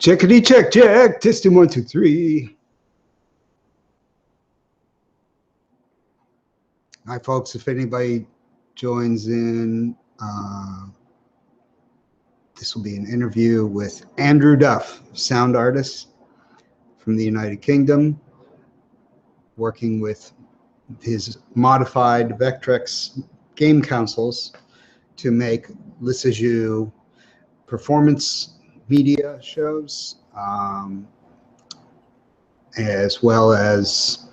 Checkity check check. Testing 1 2 3. Hi folks, if anybody joins in, this will be an interview with Andrew Duff, sound artist from the United Kingdom, working with his modified Vectrex game consoles to make Lissajou performance media shows, as well as,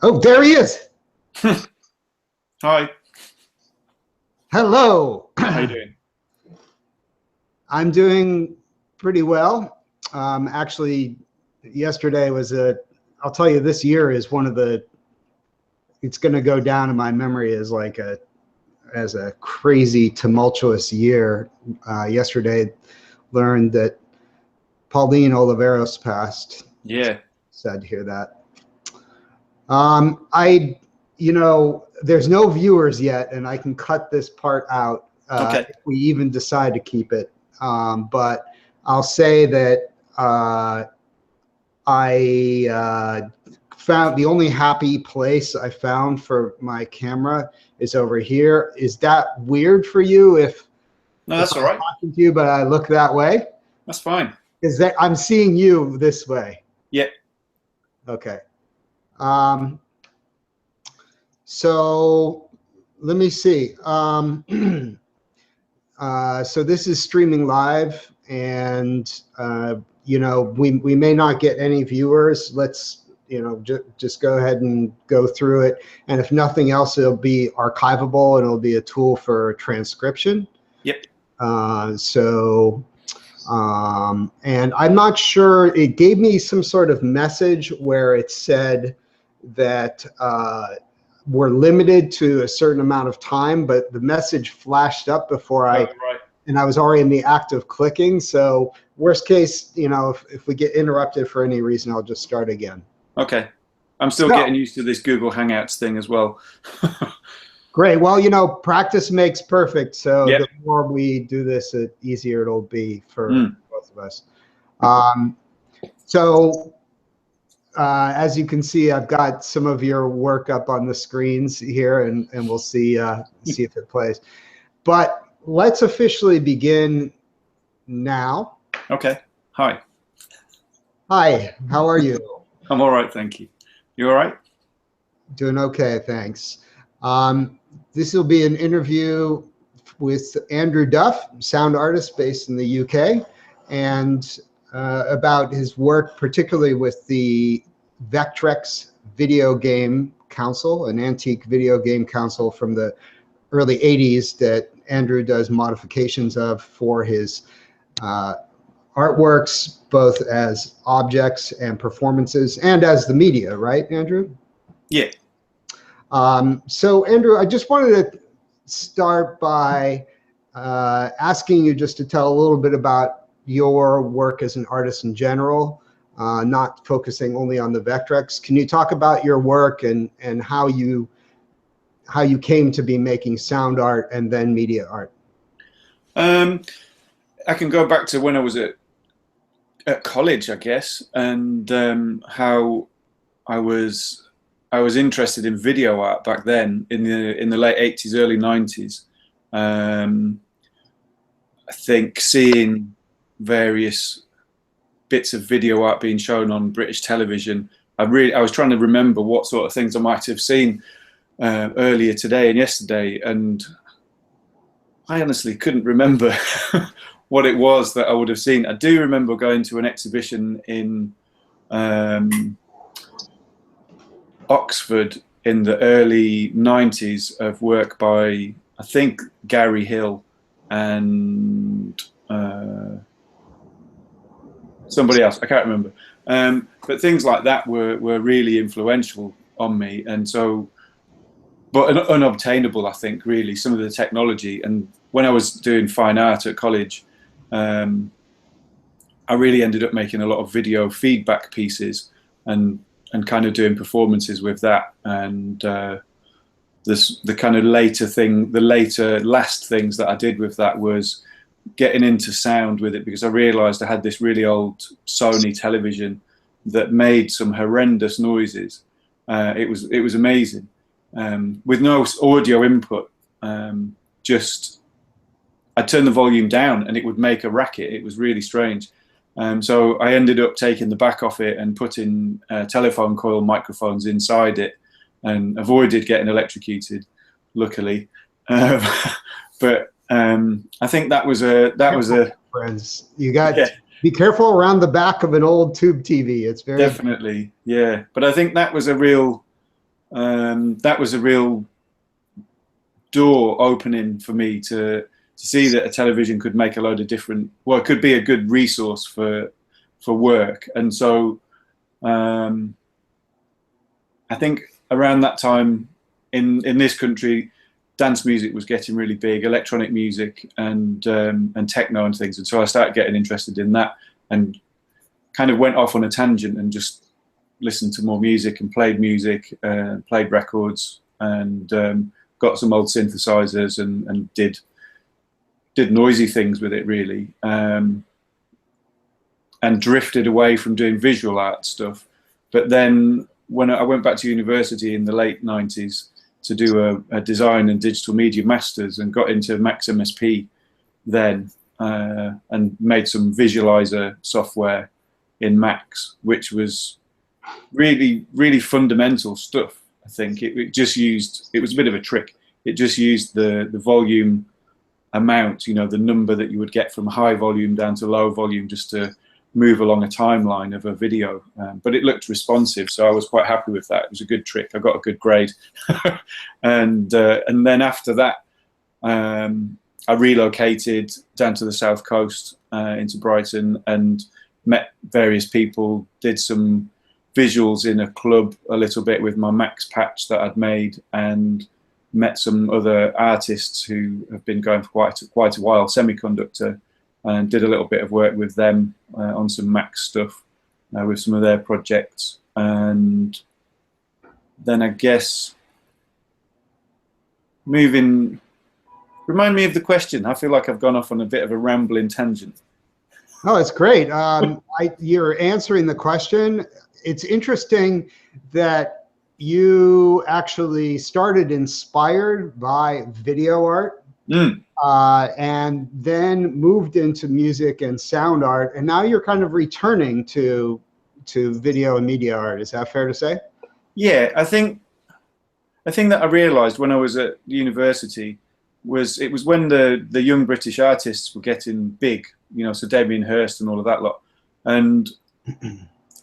oh, there he is. Hi. Hello. How you doing? I'm doing pretty well. Actually, yesterday was I'll tell you, this year is one of the, it's going to go down in my memory as like as a crazy, tumultuous year. Yesterday, learned that Pauline Oliveros passed. Yeah. Sad to hear that. There's no viewers yet, and I can cut this part out Okay. if we even decide to keep it. But I'll say that I found the only happy place I found for my camera is over here. Is that weird for you? No, that's all right. I'm talking to you, but I look that way. That's fine. Is that I'm seeing you this way? Yeah. Okay. So let me see. So this is streaming live, and we may not get any viewers. Let's just go ahead and go through it, and if nothing else, it'll be archivable and it'll be a tool for transcription. Yep. And I'm not sure, it gave me some sort of message where it said that we're limited to a certain amount of time, but the message flashed up before and I was already in the act of clicking. So worst case, if we get interrupted for any reason, I'll just start again. Okay. I'm still getting used to this Google Hangouts thing as well. Great. Well, practice makes perfect. So Yep. The more we do this, the easier it'll be for both of us. As you can see, I've got some of your work up on the screens here, and we'll see if it plays. But let's officially begin now. Okay. Hi. Hi. How are you? I'm all right, thank you. You all right? Doing okay, thanks. This will be an interview with Andrew Duff, sound artist based in the UK, and about his work, particularly with the Vectrex video game console, an antique video game console from the early 80s that Andrew does modifications of for his artworks, both as objects and performances, and as the media, right, Andrew? Yeah. So Andrew, I just wanted to start by asking you just to tell a little bit about your work as an artist in general, not focusing only on the Vectrex. Can you talk about your work and how you came to be making sound art and then media art? I can go back to when I was at college, I guess, and how I was interested in video art back then in the late 80s, early 90s. I think seeing various bits of video art being shown on British television, I was trying to remember what sort of things I might have seen earlier today and yesterday, and I honestly couldn't remember what it was that I would have seen. I do remember going to an exhibition in Oxford in the early 90s of work by, I think, Gary Hill and somebody else, I can't remember. But things like that were really influential on me, and so, but unobtainable, I think, really, some of the technology. And when I was doing fine art at college, I really ended up making a lot of video feedback pieces and kind of doing performances with that. And the kind of last things that I did with that was getting into sound with it, because I realized I had this really old Sony television that made some horrendous noises. It was amazing, with no audio input. Just I'd turn the volume down and it would make a racket. It was really strange. So I ended up taking the back off it and putting telephone coil microphones inside it, and avoided getting electrocuted, luckily. But I think that was a friends. You got be careful around the back of an old tube TV. It's very definitely, yeah. But I think that was a real door opening for me to see that a television could make a load of different. Well, it could be a good resource for work. And so I think around that time in this country, dance music was getting really big, electronic music and techno and things. And so I started getting interested in that, and kind of went off on a tangent and just listened to more music and played music, played records, and got some old synthesizers and did noisy things with it, really, and drifted away from doing visual art stuff. But then when I went back to university in the late 90s to do a design and digital media masters, and got into Max MSP then, and made some visualizer software in Max, which was really, really fundamental stuff. I think it just used, it was a bit of a trick. It just used the volume amount, you know, the number that you would get from high volume down to low volume, just to move along a timeline of a video. But it looked responsive, so I was quite happy with that. It was a good trick. I got a good grade. And then after that, I relocated down to the south coast, into Brighton, and met various people, did some visuals in a club a little bit with my Max patch that I'd made, and met some other artists who have been going for quite a while, Semiconductor, and did a little bit of work with them on some Max stuff, with some of their projects. And then I guess remind me of the question. I feel like I've gone off on a bit of a rambling tangent. Oh, it's great. You're answering the question. It's interesting that you actually started inspired by video art, and then moved into music and sound art, and now you're kind of returning to video and media art. Is that fair to say? Yeah, I think that I realized when I was at university was when the young British artists were getting big, you know, so Damien Hirst and all of that lot, and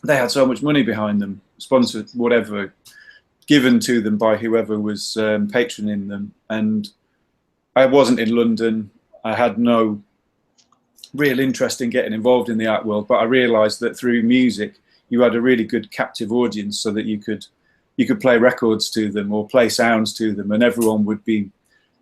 they had so much money behind them, sponsored, whatever, given to them by whoever was patroning them. And I wasn't in London. I had no real interest in getting involved in the art world, but I realized that through music you had a really good captive audience, so that you could play records to them or play sounds to them, and everyone would be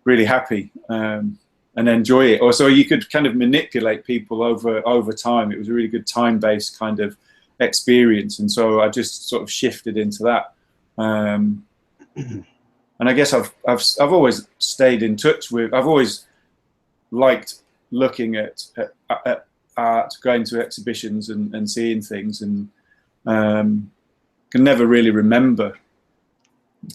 really happy and enjoy it. Or so you could kind of manipulate people over time. It was a really good time-based kind of experience, and so I just sort of shifted into that. And I guess I've always stayed in touch with. I've always liked looking at art, going to exhibitions and seeing things, and can never really remember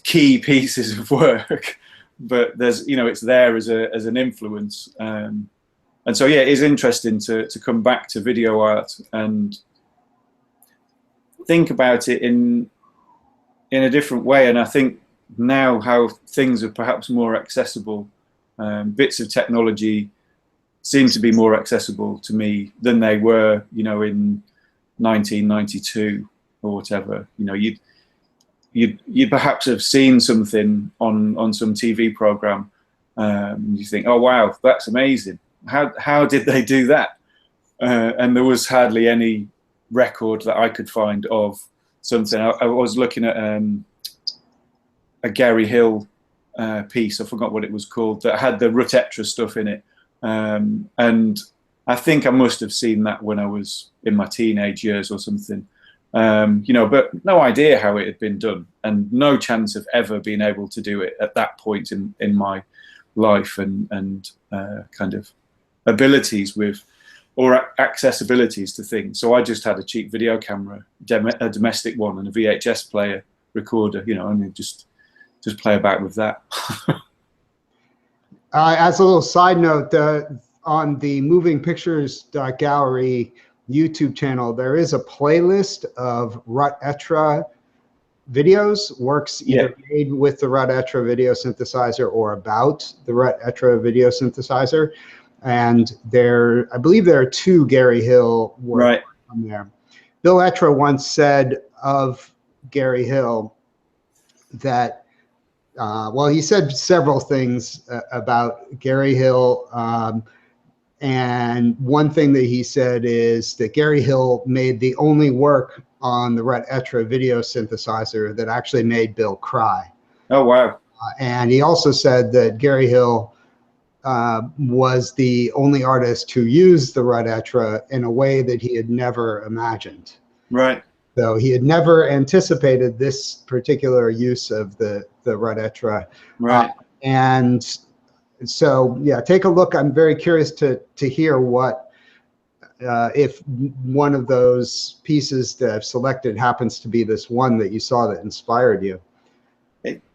key pieces of work, but there's, you know, it's there as an influence. And so yeah, it is interesting to come back to video art and think about it in a different way. And I think now how things are perhaps more accessible, bits of technology seem to be more accessible to me than they were, you know, in 1992 or whatever. You know, you'd perhaps have seen something on some TV program. You think, oh wow, that's amazing. How did they do that? And there was hardly any record that I could find of something. I was looking at a Gary Hill piece, I forgot what it was called, that had the Rutetra stuff in it. And I think I must have seen that when I was in my teenage years or something. You know, but no idea how it had been done, and no chance of ever being able to do it at that point in my life and kind of abilities with, or accessibilities to things. So I just had a cheap video camera, a domestic one, and a VHS player recorder, you know, and just play about with that. As a little side note, on the MovingPictures.Gallery YouTube channel, there is a playlist of Vectrex videos, works either made with the Vectrex video synthesizer or about the Vectrex video synthesizer. And I believe there are 2 Gary Hill works on there. Bill Vectrex once said of Gary Hill that, well, he said several things about Gary Hill. And one thing that he said is that Gary Hill made the only work on the Vectrex video synthesizer that actually made Bill cry. Oh, wow. And he also said that Gary Hill was the only artist who used the Vectrex in a way that he had never imagined. Right. So he had never anticipated this particular use of the Vectrex. Right. And so, yeah, take a look. I'm very curious to hear what, if one of those pieces that I've selected happens to be this one that you saw that inspired you.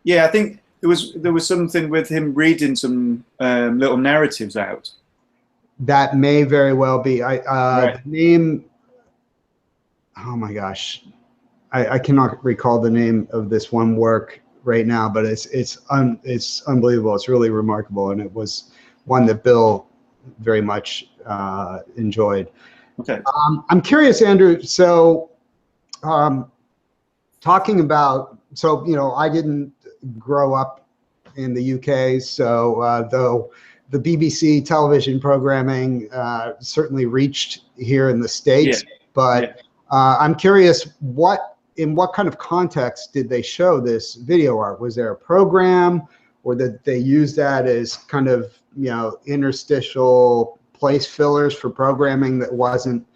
Yeah, I think there was something with him reading some little narratives out. That may very well be. The name, oh my gosh, I cannot recall the name of this one work right now, but it's unbelievable. It's really remarkable, and it was one that Bill very much enjoyed. Okay. I'm curious, Andrew. So, talking about, you know, I didn't grow up in the UK, so though the BBC television programming certainly reached here in the States, but I'm curious, in what kind of context did they show this video art? Was there a program, or did they use that as kind of, you know, interstitial place fillers for programming that wasn't,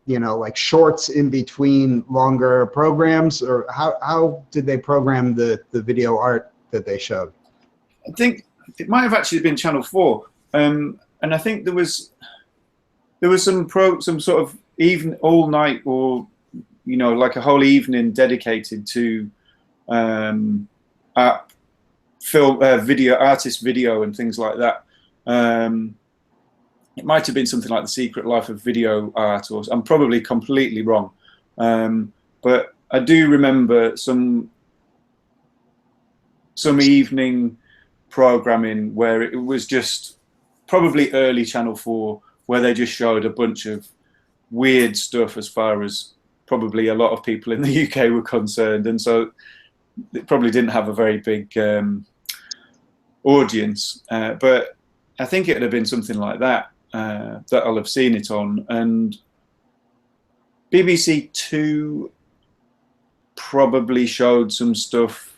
you know, like shorts in between longer programs? Or how did they program the video art that they showed? I think it might have actually been Channel 4, and I think there was some sort of even all night, or, you know, like a whole evening dedicated to film, video, artist video and things like that. It might have been something like The Secret Life of Video Art, or I'm probably completely wrong. But I do remember some evening programming where it was just probably early Channel 4, where they just showed a bunch of weird stuff as far as probably a lot of people in the UK were concerned, and so it probably didn't have a very big audience, but I think it would have been something like that that I'll have seen it on. And BBC 2 probably showed some stuff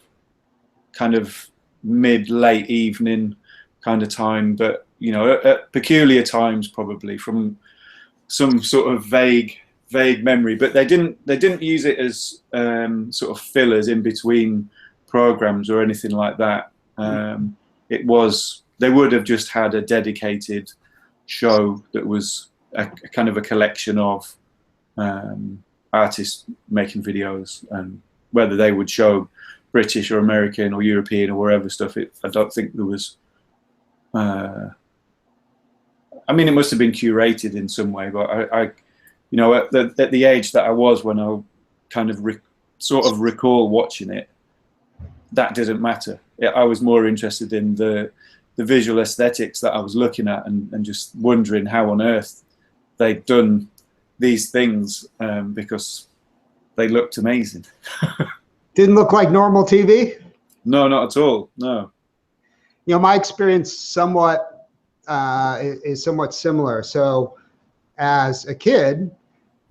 kind of mid-late evening kind of time, but, you know, at peculiar times, probably from some sort of vague memory. But they didn't use it as sort of fillers in between programs or anything like that. They would have just had a dedicated show that was a kind of a collection of artists making videos, and whether they would show British or American or European or wherever stuff, I don't think there was. I mean, it must have been curated in some way, but I you know, at the age that I was when I kind of sort of recall watching it, that didn't matter. I was more interested in the visual aesthetics that I was looking at, and just wondering how on earth they'd done these things, because they looked amazing. Didn't look like normal TV? No, not at all. No. You know, my experience is somewhat similar. So as a kid,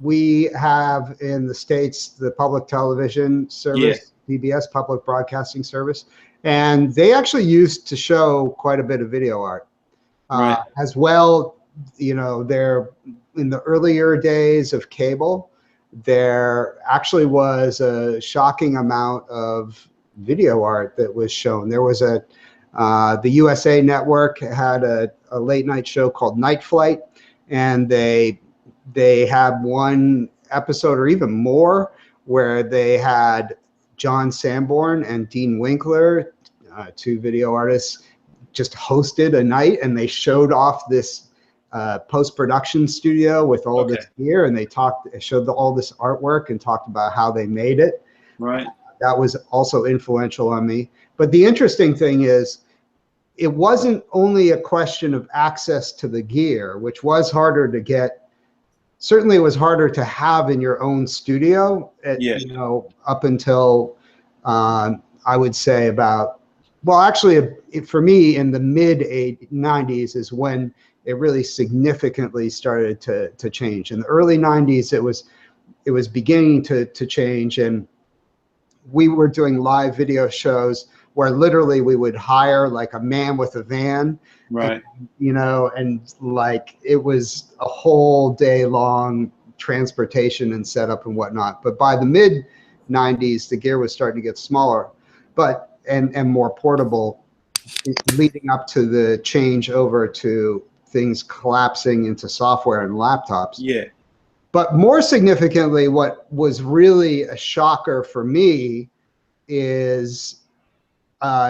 we have in the States the public television service, PBS, Public Broadcasting Service, and they actually used to show quite a bit of video art. As well. You know, there in the earlier days of cable, there actually was a shocking amount of video art that was shown. There was a The USA Network had a late night show called Night Flight, and they had one episode or even more where they had John Sanborn and Dean Winkler, two video artists, just hosted a night, and they showed off this post-production studio with all this gear, and they showed all this artwork and talked about how they made it. Right. That was also influential on me. But the interesting thing is, it wasn't only a question of access to the gear, which was harder to get. Certainly it was harder to have in your own studio, you know, up until I would say about, well, actually for me in the mid 90s is when it really significantly started to change. In the early 90s, it was beginning to change, and we were doing live video shows where literally we would hire like a man with a van, right? And, you know, and like it was a whole day long transportation and setup and whatnot. But by the mid 90s, the gear was starting to get smaller, but and more portable, leading up to the change over to things collapsing into software and laptops. Yeah. But more significantly, what was really a shocker for me is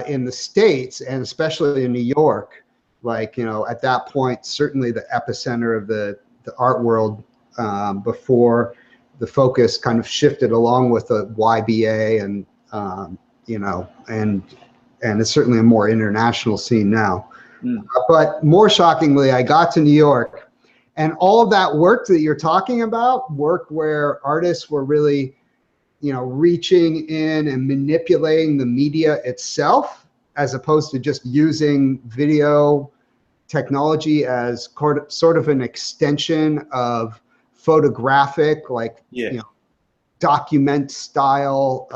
in the States, and especially in New York, like, you know, at that point, certainly the epicenter of the art world, before the focus kind of shifted along with the YBA and, you know, and it's certainly a more international scene now. But more shockingly, I got to New York, and all of that work that you're talking about, work where artists were really, you know, reaching in and manipulating the media itself, as opposed to just using video technology as sort of an extension of photographic, like, you know, document style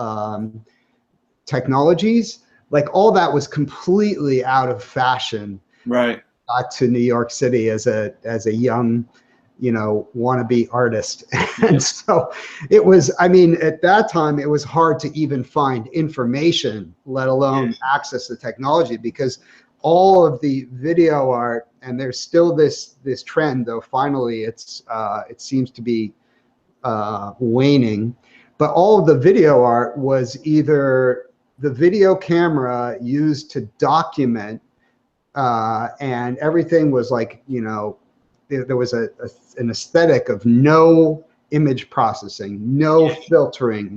technologies. Like all that was completely out of fashion. Right. Got to New York City as a young, you know, wannabe artist. And so it was, I mean, at that time, it was hard to even find information, let alone access the technology, because all of the video art, and there's still this trend, though finally it seems to be waning, but all of the video art was either the video camera used to document, and everything was like, you know, there was an aesthetic of no image processing, no filtering,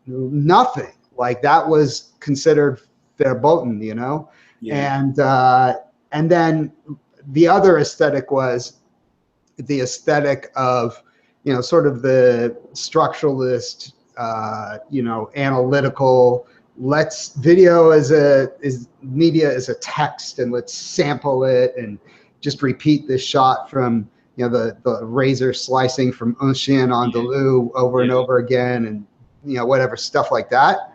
nothing. Like that was considered verboten, you know? And then the other aesthetic was the aesthetic of, you know, sort of the structuralist, you know, analytical, video is media as a text, and let's sample it and just repeat this shot from, you know, the razor slicing from Un Chien Andalou over and over again, and, you know, whatever stuff like that.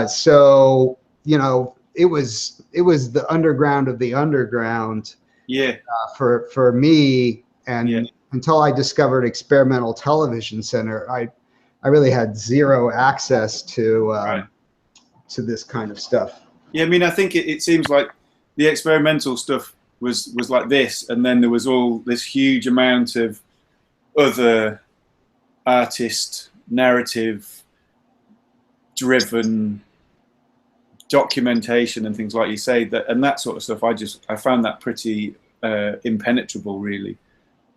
So, you know, it was the underground of the underground. For me, and until I discovered Experimental Television Center, I really had zero access to this kind of stuff. Yeah, I mean, I think it seems like the experimental stuff was like this, and then there was all this huge amount of other artist narrative driven documentation and things like you say, that and that sort of stuff. I found that pretty impenetrable, really,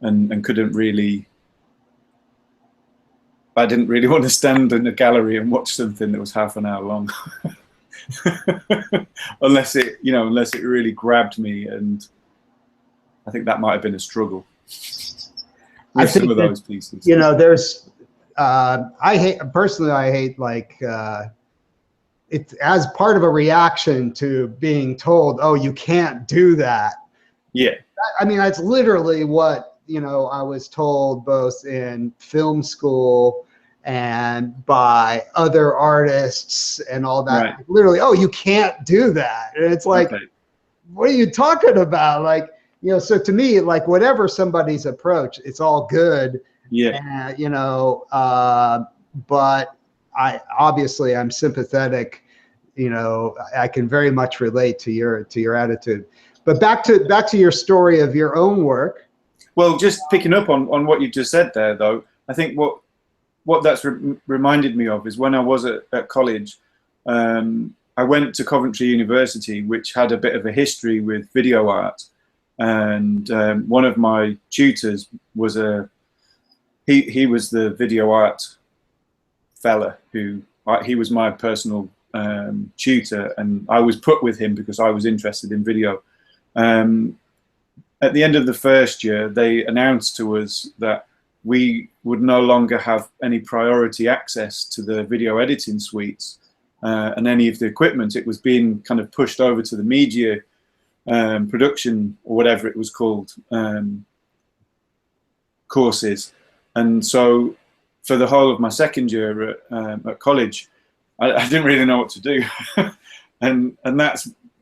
and couldn't really. I didn't really want to stand in a gallery and watch something that was half an hour long, unless it really grabbed me, and I think that might have been a struggle. I think some of those pieces. You know, there's I hate like it's as part of a reaction to being told, oh, you can't do that. Yeah. I mean, that's literally what, you know, I was told both in film school and by other artists and all that. Right. Literally, oh, you can't do that. And it's like, what are you talking about? Like, you know, so to me, like whatever somebody's approach, it's all good. Yeah. You know, but I'm sympathetic, you know, I can very much relate to your attitude. But back to your story of your own work. Well, just picking up on what you just said there, though, I think what that's reminded me of is when I was at college, I went to Coventry University, which had a bit of a history with video art, and one of my tutors was he was the video art fella he was my personal tutor, and I was put with him because I was interested in video. At the end of the first year, they announced to us that we would no longer have any priority access to the video editing suites and any of the equipment. It was being kind of pushed over to the media production, or whatever it was called, courses. And so for the whole of my second year at college, I didn't really know what to do. and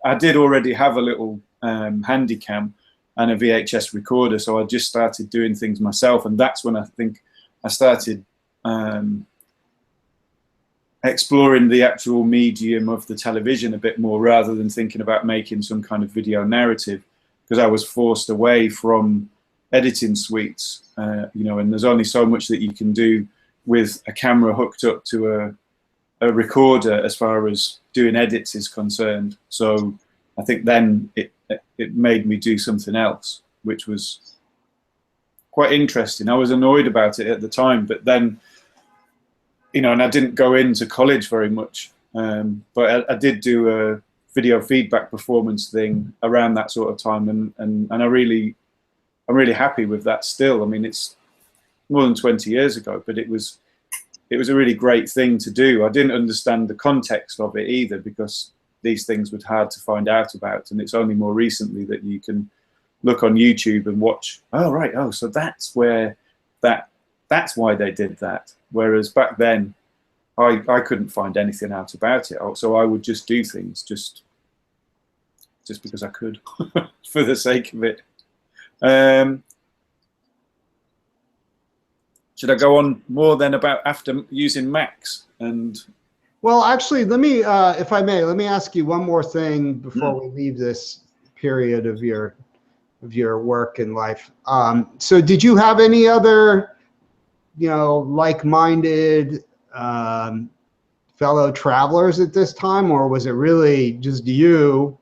I did already have a little Handycam and a VHS recorder, so I just started doing things myself, and that's when I think I started exploring the actual medium of the television a bit more, rather than thinking about making some kind of video narrative, because I was forced away from editing suites, you know, and there's only so much that you can do with a camera hooked up to a recorder as far as doing edits is concerned. So I think then it made me do something else, which was quite interesting. I was annoyed about it at the time, but then, you know, and I didn't go into college very much, but I did do a video feedback performance thing around that sort of time, and I'm really happy with that still. I mean, it's more than 20 years ago, but it was a really great thing to do. I didn't understand the context of it either, because these things were hard to find out about, and it's only more recently that you can look on YouTube and watch, oh right, oh, so that's where that's why they did that. Whereas back then I couldn't find anything out about it, so I would just do things just because I could for the sake of it. Should I go on more then about after using Macs? And well, actually, let me, if I may, let me ask you one more thing before we leave this period of your work in life. So did you have any other, you know, like-minded fellow travelers at this time, or was it really just you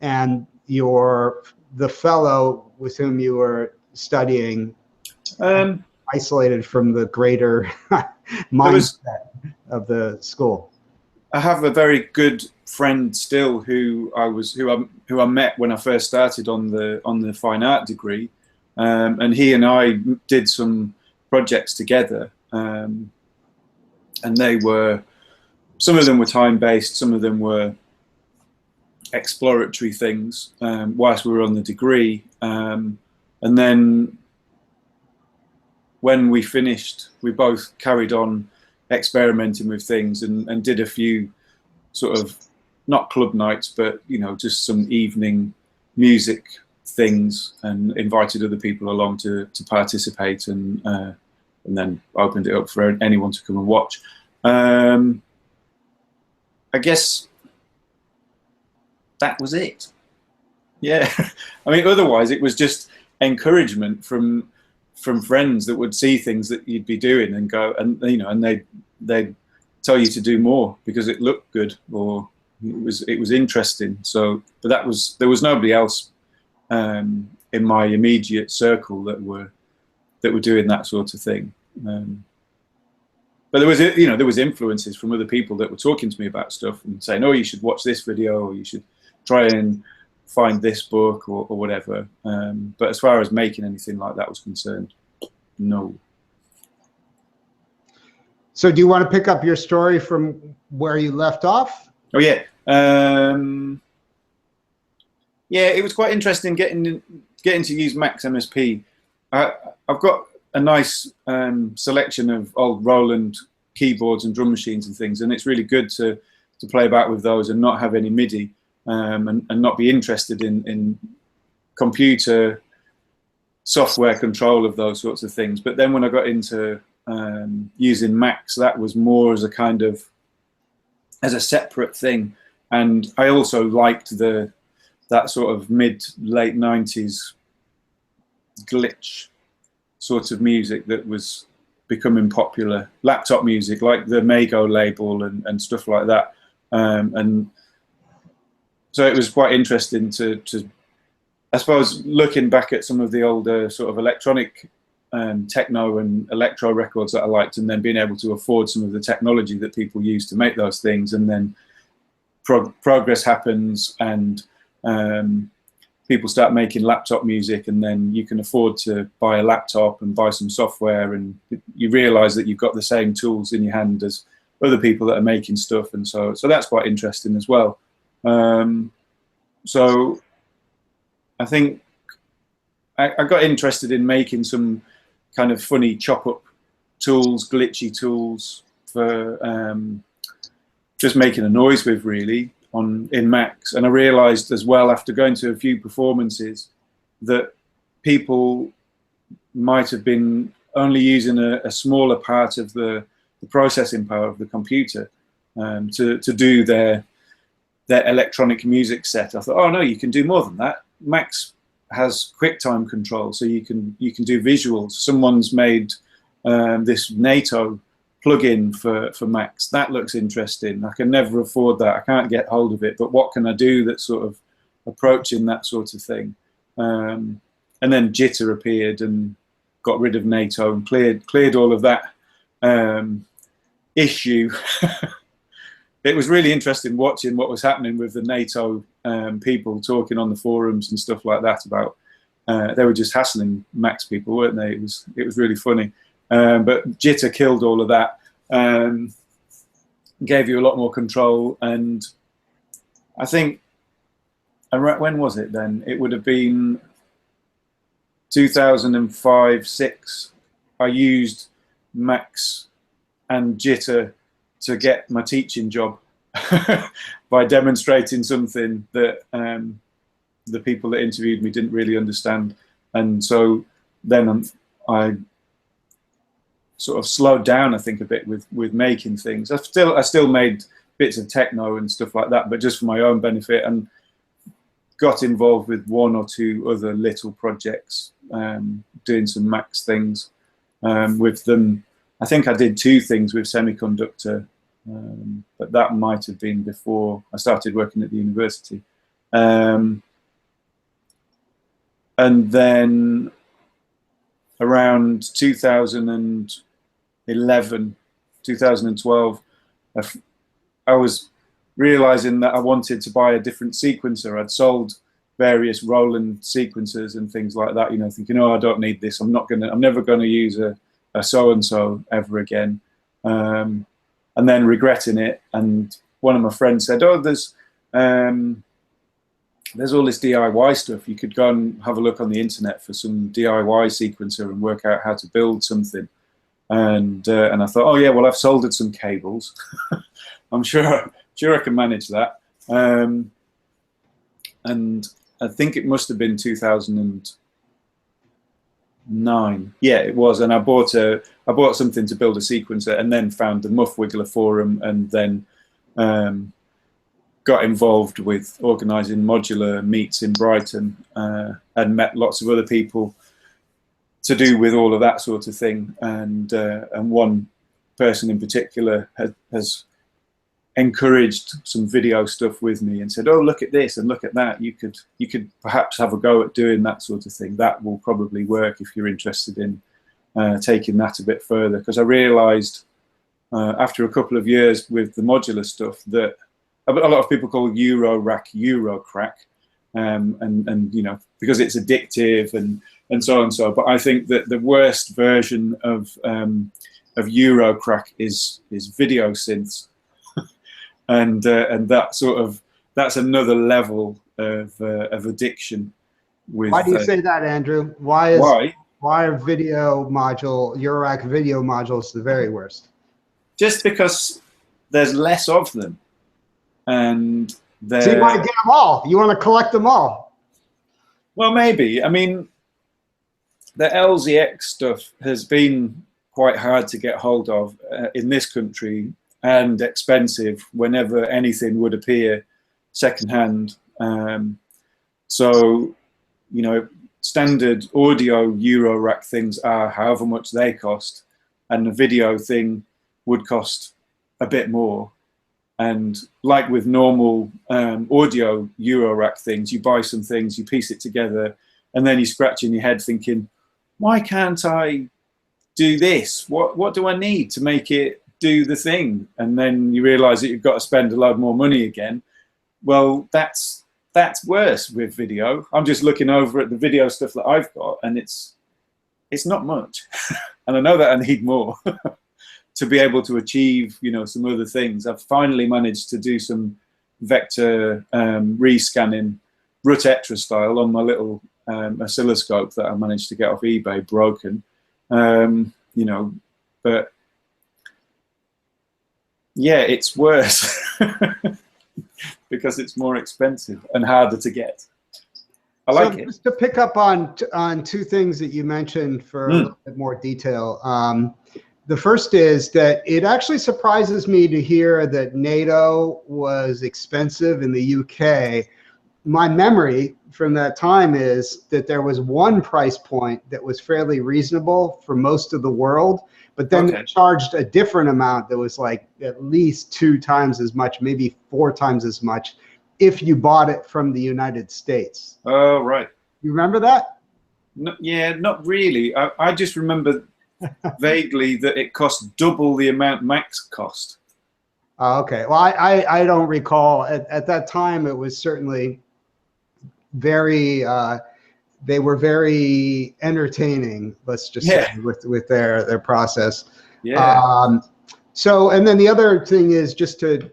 and the fellow with whom you were studying, isolated from the greater mindset of the school? I have a very good friend still who I met when I first started on the fine art degree, and he and I did some projects together, and they were, some of them were time-based, some of them were exploratory things whilst we were on the degree, and then when we finished, we both carried on experimenting with things and did a few sort of, not club nights, but, you know, just some evening music things, and invited other people along to participate, and then opened it up for anyone to come and watch. I guess that was it. Yeah. I mean, otherwise it was just encouragement from friends that would see things that you'd be doing and go, and, you know, and they'd tell you to do more because it looked good, or it was interesting. So, but there was nobody else in my immediate circle that were doing that sort of thing. But there was, you know, there was influences from other people that were talking to me about stuff and saying, oh, you should watch this video, or you should try and find this book, or whatever. But as far as making anything like that was concerned, no. So do you want to pick up your story from where you left off? Oh yeah. Yeah, it was quite interesting getting to use Max MSP. I've got a nice selection of old Roland keyboards and drum machines and things, and it's really good to play about with those and not have any MIDI, and not be interested in computer software control of those sorts of things. But then when I got into using Max, that was more as a kind of, as a separate thing, And I also liked that sort of mid-late 90s glitch sort of music that was becoming popular, laptop music like the Mago label and stuff like that. And so it was quite interesting to I suppose, looking back at some of the older sort of electronic techno and electro records that I liked, and then being able to afford some of the technology that people use to make those things, and then progress happens, and people start making laptop music, and then you can afford to buy a laptop and buy some software, and you realize that you've got the same tools in your hand as other people that are making stuff, and so that's quite interesting as well. So I think I got interested in making some kind of funny chop-up tools, glitchy tools for just making a noise with, really, in Macs. And I realized as well, after going to a few performances, that people might have been only using a smaller part of the processing power of the computer to do their electronic music set. I thought, oh no, you can do more than that. Macs has QuickTime control, so you can do visuals. Someone's made this NATO plugin for Macs. That looks interesting. I can never afford that. I can't get hold of it, but what can I do that's sort of approaching that sort of thing? And then Jitter appeared and got rid of NATO and cleared all of that issue. It was really interesting watching what was happening with the NATO people talking on the forums and stuff like that about they were just hassling Macs people, weren't they? It was really funny. But Jitter killed all of that, gave you a lot more control, and I think, when was it then? It would have been 2005-06. I used Macs and Jitter to get my teaching job by demonstrating something that the people that interviewed me didn't really understand. And so then I sort of slowed down, I think, a bit with making things. I still made bits of techno and stuff like that, but just for my own benefit, and got involved with one or two other little projects, doing some Macs things with them. I think I did 2 things with Semiconductor, but that might have been before I started working at the university. And then around 2011, 2012, I was realizing that I wanted to buy a different sequencer. I'd sold various Roland sequencers and things like that, thinking, oh, I don't need this. I'm never gonna use a so-and-so ever again, and then regretting it. And one of my friends said, oh, there's all this DIY stuff. You could go and have a look on the internet for some DIY sequencer and work out how to build something. And I thought, oh yeah, well, I've soldered some cables. I'm sure I can manage that. And I think it must have been 2009. Yeah, it was. And I bought something to build a sequencer, and then found the Muff Wiggler forum, and then got involved with organising modular meets in Brighton, and met lots of other people to do with all of that sort of thing. And one person in particular has encouraged some video stuff with me and said, oh, look at this and look at that. You could perhaps have a go at doing that sort of thing. That will probably work if you're interested in taking that a bit further. Because I realised after a couple of years with the modular stuff that a lot of people call Eurorack Eurocrack, and because it's addictive and so and so. But I think that the worst version of Eurocrack is video synths. And that's another level of addiction. Why do you say that, Andrew? Why are Eurorack video modules the very worst? Just because there's less of them, and so you want to get them all. You want to collect them all. Well, maybe. I mean, the LZX stuff has been quite hard to get hold of in this country, and expensive whenever anything would appear. secondhand. So, you know, standard audio Eurorack things are however much they cost, and the video thing would cost a bit more. And like with normal audio Eurorack things, you buy some things, you piece it together, and then you scratch in your head thinking, why can't I do this? What do I need to make it do the thing? And then you realize that you've got to spend a lot more money again. Well, that's worse with video. I'm just looking over at the video stuff that I've got, and it's not much. And I know that I need more to be able to achieve, you know, some other things. I've finally managed to do some vector rescanning, Rutetra style, on my little oscilloscope that I managed to get off eBay, broken. You know, but yeah, it's worse because it's more expensive and harder to get. I like it. Just to pick up on two things that you mentioned for a little bit more detail. The first is that it actually surprises me to hear that NATO was expensive in the UK. My memory from that time is that there was one price point that was fairly reasonable for most of the world, but then they charged a different amount that was like at least 2 times as much, maybe 4 times as much, if you bought it from the United States. Oh, right. You remember that? No, yeah, not really. I just remember vaguely that it cost double the amount Macs cost. Okay. Well, I don't recall. At that time, it was certainly very, they were very entertaining, let's just say, with their process. Yeah. So, and then the other thing is just to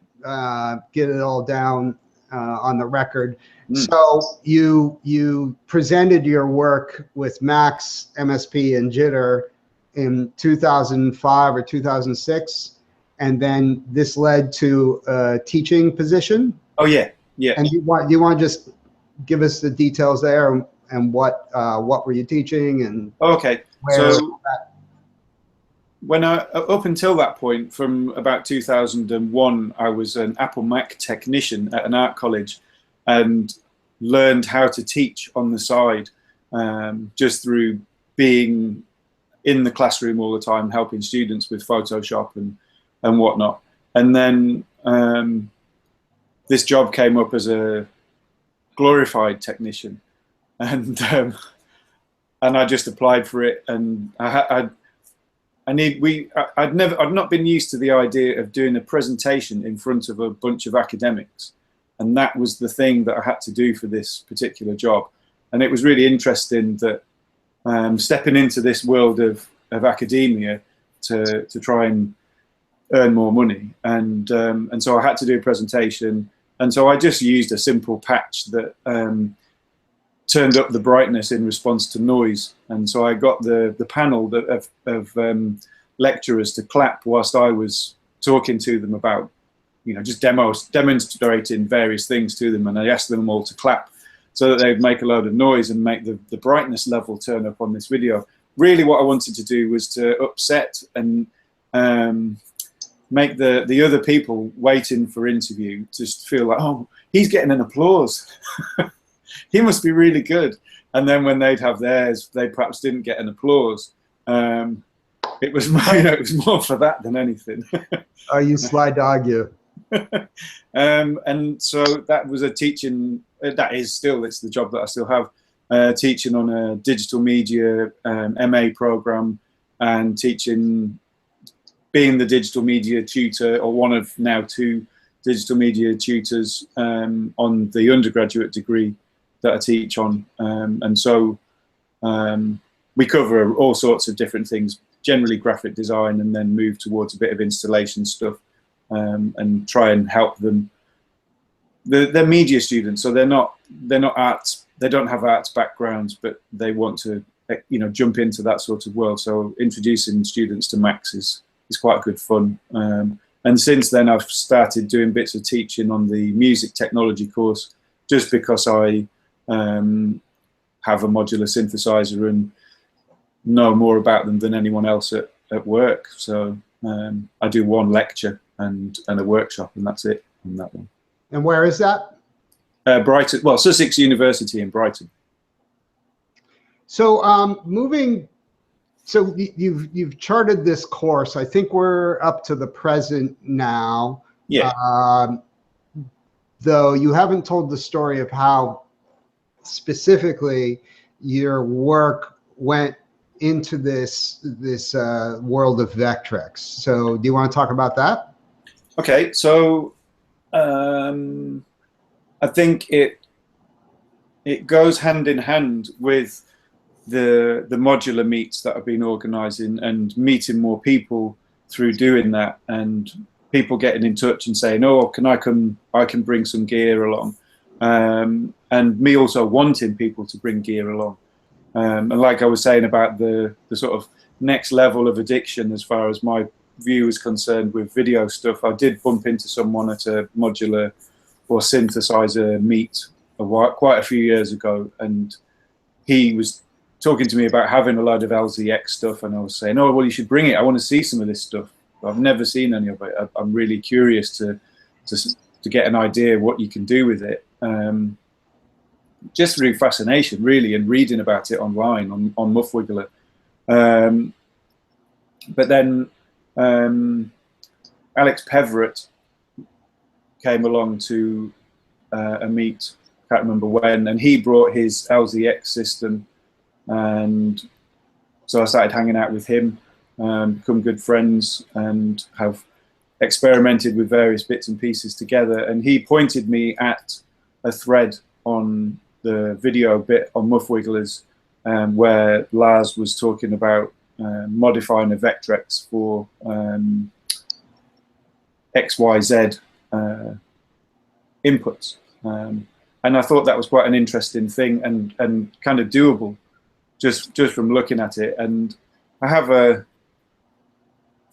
get it all down on the record. So you presented your work with Max, MSP, and Jitter in 2005 or 2006, and then this led to a teaching position. Oh yeah, yeah. And you want to just give us the details there, and what were you teaching, and okay. So when up until that point, from about 2001, I was an Apple Mac technician at an art college, and learned how to teach on the side, just through being in the classroom all the time, helping students with Photoshop and whatnot. And then this job came up as a glorified technician, and I just applied for it. And I'd not been used to the idea of doing a presentation in front of a bunch of academics, and that was the thing that I had to do for this particular job. And it was really interesting that stepping into this world of academia to try and earn more money, and so I had to do a presentation, and so I just used a simple patch that turned up the brightness in response to noise. And so I got the panel of lecturers to clap whilst I was talking to them about, you know, just demonstrating various things to them, and I asked them all to clap so that they'd make a load of noise and make the brightness level turn up on this video. Really what I wanted to do was to upset and make the other people waiting for interview just feel like, oh, he's getting an applause. He must be really good. And then when they'd have theirs, they perhaps didn't get an applause. It was more, you know, it was more for that than anything. Oh, you sly dog, you. And so that was a teaching, that is still, it's the job that I still have, teaching on a digital media MA program, and teaching, being the digital media tutor, or one of now 2 digital media tutors on the undergraduate degree that I teach on. And so we cover all sorts of different things, generally graphic design, and then move towards a bit of installation stuff, and try and help them. They're media students, so they're not arts. They don't have arts backgrounds, but they want to, you know, jump into that sort of world. So introducing students to Max is quite good fun. And since then, I've started doing bits of teaching on the music technology course, just because I have a modular synthesizer and know more about them than anyone else at work. So I do one lecture and a workshop, and that's it on that one. And where is that? Brighton, well, Sussex University in Brighton. So so you've charted this course. I think we're up to the present now. Yeah. Though you haven't told the story of how specifically your work went into this world of Vectrex. So do you want to talk about that? Okay, so I think it goes hand in hand with the modular meets that I've been organising and meeting more people through doing that, and people getting in touch and saying, "Oh, can I come? I can bring some gear along," and me also wanting people to bring gear along. And like I was saying about the sort of next level of addiction, as far as my view is concerned with video stuff, I did bump into someone at a modular or synthesizer meet quite a few years ago, and he was talking to me about having a load of LZX stuff, and I was saying, "Oh, well, you should bring it. I want to see some of this stuff. I've never seen any of it. I'm really curious to get an idea of what you can do with it." Just through fascination, really, and reading about it online on MovingPictures. But then Alex Peverett came along to a meet, can't remember when, and he brought his LZX system, and so I started hanging out with him, become good friends, and have experimented with various bits and pieces together. And he pointed me at a thread on the video bit on MovingPictures, where Lars was talking about modifying a Vectrex for XYZ inputs, and I thought that was quite an interesting thing and kind of doable just from looking at it. And I have a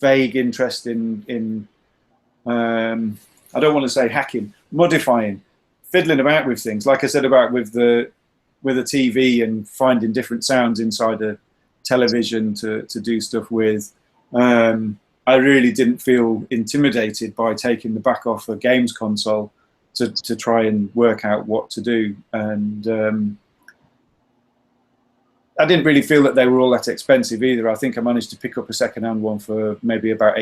vague interest in I don't want to say hacking, modifying, fiddling about with things, like I said about with a TV and finding different sounds inside a television to do stuff with. I really didn't feel intimidated by taking the back off a games console to try and work out what to do. And I didn't really feel that they were all that expensive either. I think I managed to pick up a second-hand one for maybe about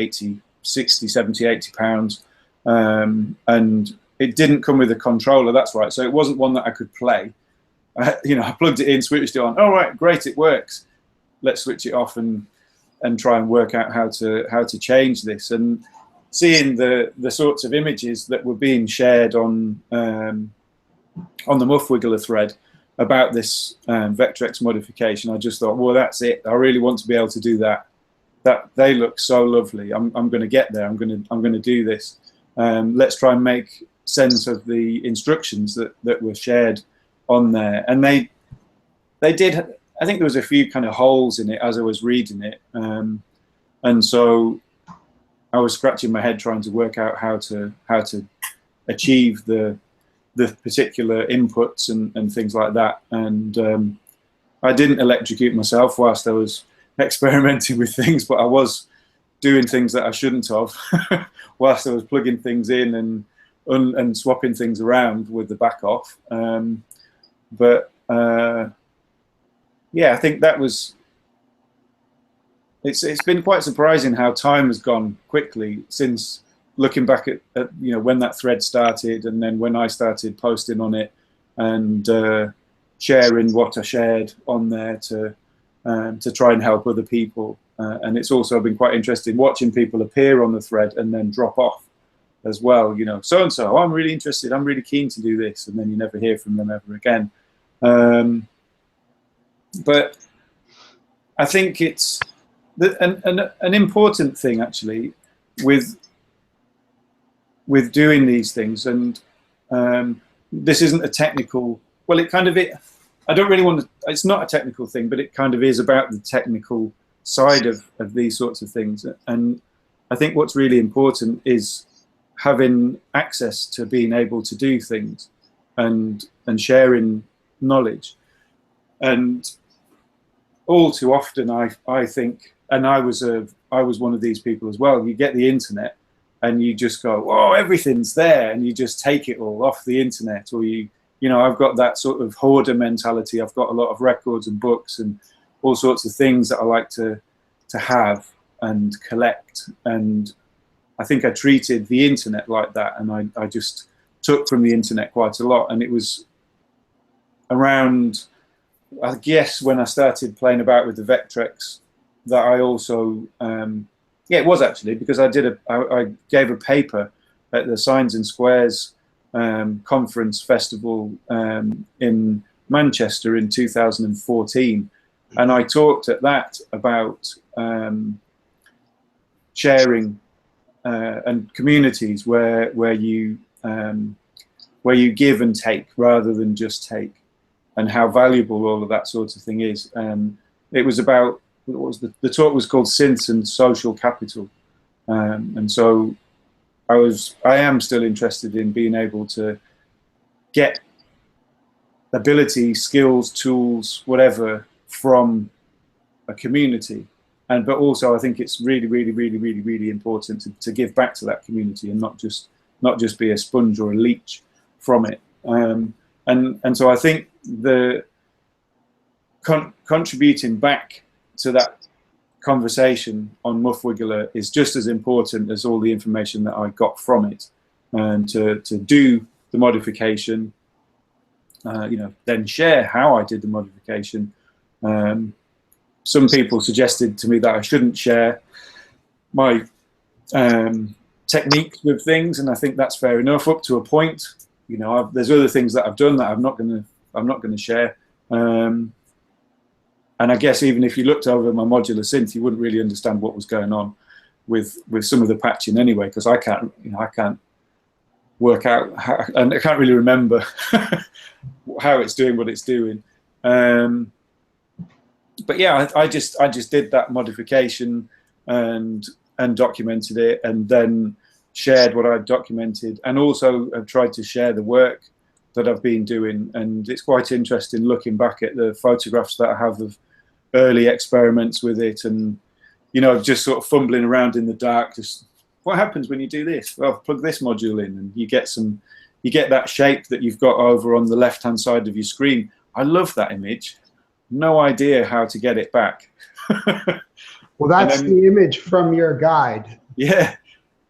60, 70, 80 pounds. And it didn't come with a controller, that's right. So it wasn't one that I could play. I plugged it in, switched it on. All right, great, it works. Let's switch it off and try and work out how to change this. And seeing the sorts of images that were being shared on the MovingPictures thread about this Vectrex modification, I just thought, well, that's it. I really want to be able to do that. That they look so lovely. I'm going to get there. I'm going to do this. Let's try and make sense of the instructions that were shared on there. And they did. I think there was a few kind of holes in it as I was reading it, and so I was scratching my head trying to work out how to achieve the particular inputs and things like that. And I didn't electrocute myself whilst I was experimenting with things, but I was doing things that I shouldn't have whilst I was plugging things in and swapping things around with the back off. Yeah, I think that was. It's been quite surprising how time has gone quickly since looking back at when that thread started, and then when I started posting on it and sharing what I shared on there to try and help other people. And it's also been quite interesting watching people appear on the thread and then drop off as well. So and so, I'm really interested, I'm really keen to do this, and then you never hear from them ever again. But I think it's an important thing actually with doing these things, and this isn't a technical. Well, it kind of it. I don't really want to. It's not a technical thing, but it kind of is about the technical side of these sorts of things. And I think what's really important is having access to being able to do things and sharing knowledge. And all too often, I think, and I was one of these people as well. You get the internet, and you just go, "Oh, everything's there," and you just take it all off the internet, or you you know, I've got that sort of hoarder mentality. I've got a lot of records and books and all sorts of things that I like to have and collect. And I think I treated the internet like that, and I just took from the internet quite a lot. And it was around, I guess, when I started playing about with the Vectrex that I also, yeah, it was actually because I gave a paper at the Signs and Squares conference festival in Manchester in 2014, and I talked at that about sharing and communities where you give and take rather than just take, and how valuable all of that sort of thing is. It was about, what was the talk was called Synths and Social Capital, and so I am still interested in being able to get ability, skills, tools, whatever from a community, but also I think it's really important to give back to that community and not just be a sponge or a leech from it. And so I think the contributing back to that conversation on Muffwiggler is just as important as all the information that I got from it, and to do the modification, you know, then share how I did the modification. Some people suggested to me that I shouldn't share my techniques with things, and I think that's fair enough up to a point. You know, there's other things that I've done that I'm not going to share. And I guess even if you looked over my modular synth, you wouldn't really understand what was going on with some of the patching anyway, because I can't work out how, and I can't really remember how it's doing what it's doing. But yeah, I just did that modification and documented it, and then shared what I've documented, and also have tried to share the work that I've been doing. And it's quite interesting looking back at the photographs that I have of early experiments with it, and you know, just sort of fumbling around in the dark, just what happens when you do this? Well, plug this module in, and you get that shape that you've got over on the left hand side of your screen. I love that image. No idea how to get it back. Well, that's the image from your guide. Yeah,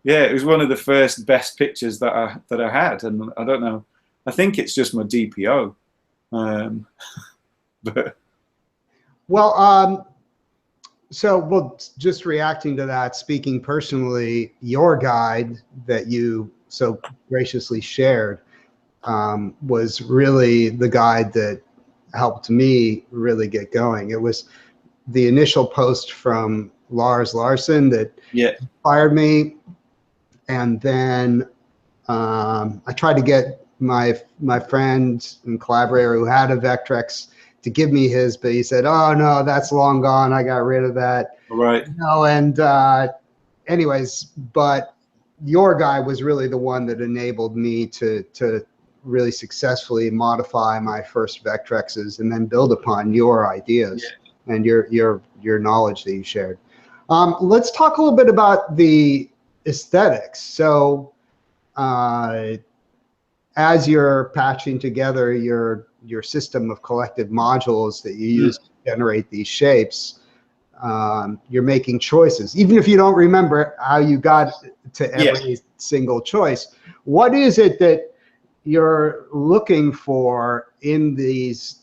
it was one of the first best pictures that I had, and I don't know. I think it's just my DPO. But well, just reacting to that, speaking personally, your guide that you so graciously shared was really the guide that helped me really get going. It was the initial post from Lars Larson that inspired me, and then I tried to get my friend and collaborator who had a Vectrex to give me his, but he said, "Oh no, that's long gone. I got rid of that." Right. No, and anyways, but your guy was really the one that enabled me to really successfully modify my first Vectrexes and then build upon your ideas and your knowledge that you shared. Let's talk a little bit about the aesthetics. So as you're patching together your system of collected modules that you use to generate these shapes, you're making choices. Even if you don't remember how you got to every single choice, what is it that you're looking for in these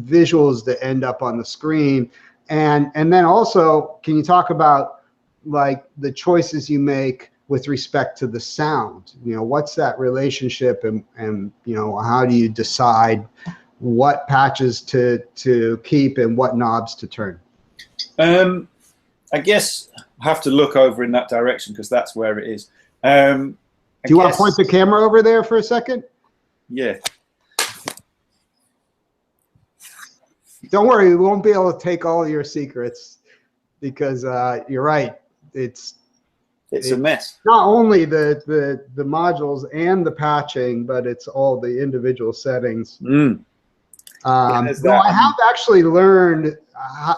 visuals that end up on the screen? And then also, can you talk about like the choices you make with respect to the sound? You know, what's that relationship, and you know, how do you decide what patches to keep and what knobs to turn? I guess I have to look over in that direction because that's where it is. Do you want to point the camera over there for a second? Yeah. Don't worry, we won't be able to take all your secrets, because you're right. It's a mess. Not only the modules and the patching, but it's all the individual settings. Mm. Though I have actually learned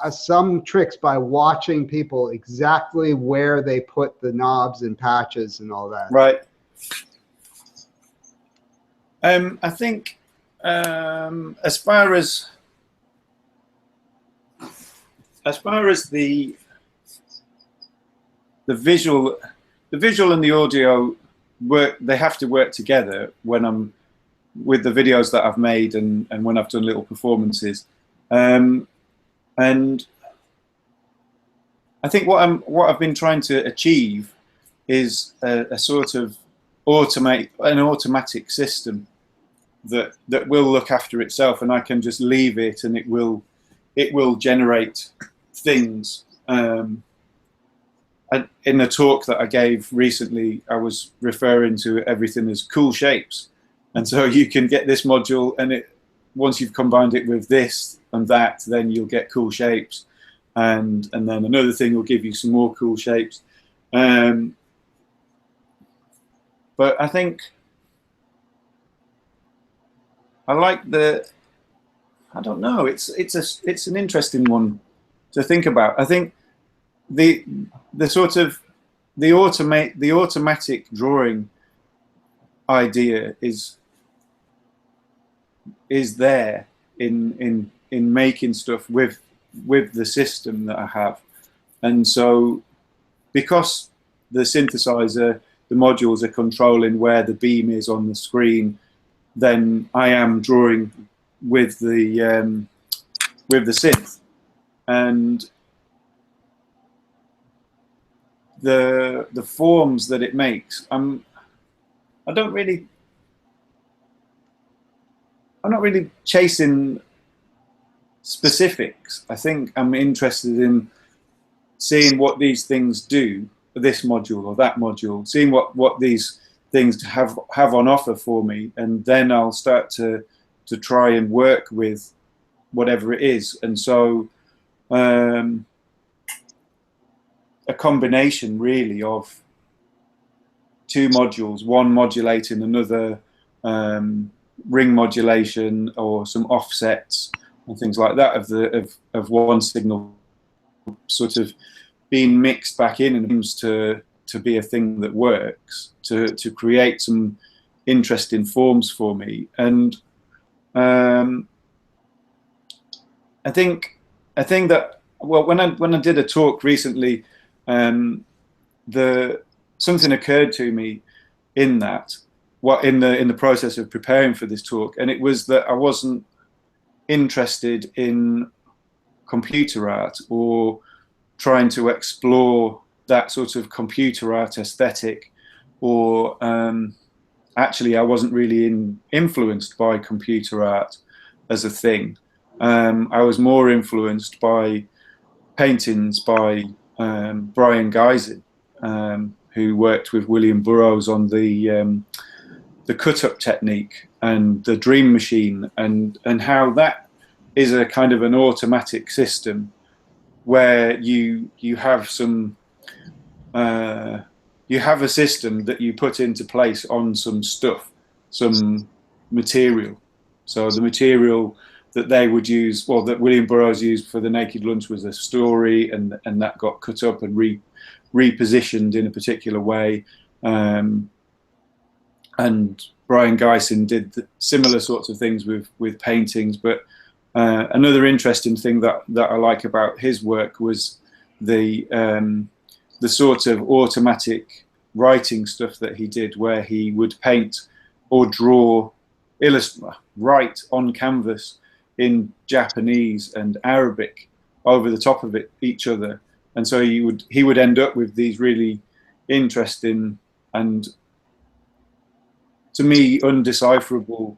some tricks by watching people exactly where they put the knobs and patches and all that. Right. I think as far as the visual and the audio work, they have to work together when I'm with the videos that I've made and when I've done little performances. And I think what I've been trying to achieve is a sort of an automatic system that will look after itself, and I can just leave it and it will generate things. In a talk that I gave recently, I was referring to everything as cool shapes, and so you can get this module, and once you've combined it with this and that, then you'll get cool shapes, and then another thing will give you some more cool shapes. But I think I like I don't know. It's an interesting one to think about. I think the sort of the automatic drawing idea is there in making stuff with the system that I have, and so because the synthesizer, the modules are controlling where the beam is on the screen, then I am drawing with the synth, and the forms that it makes. I'm not really chasing specifics. I think I'm interested in seeing what these things do, this module or that module, seeing what these things have on offer for me, and then I'll start to try and work with whatever it is. And so a combination really of two modules, one modulating another, ring modulation or some offsets and things like that of one signal sort of being mixed back in, and seems to be a thing that works to create some interesting forms for me. And I think that, well, when I did a talk recently, something occurred to me in that, in the process of preparing for this talk, and it was that I wasn't interested in computer art or trying to explore that sort of computer art aesthetic, or actually I wasn't really influenced by computer art as a thing. I was more influenced by paintings by Brian Geisen, who worked with William Burroughs on the cut-up technique and the dream machine, and how that is a kind of an automatic system where you have some you have a system that you put into place on some stuff, some material. So the material that they would use, well, that William Burroughs used for The Naked Lunch, was a story, and that got cut up and repositioned in a particular way. And Brian Geisen did similar sorts of things with paintings. But another interesting thing that I like about his work was the sort of automatic writing stuff that he did, where he would paint or draw, write on canvas in Japanese and Arabic over the top of each other. And so he would end up with these really interesting and, to me, undecipherable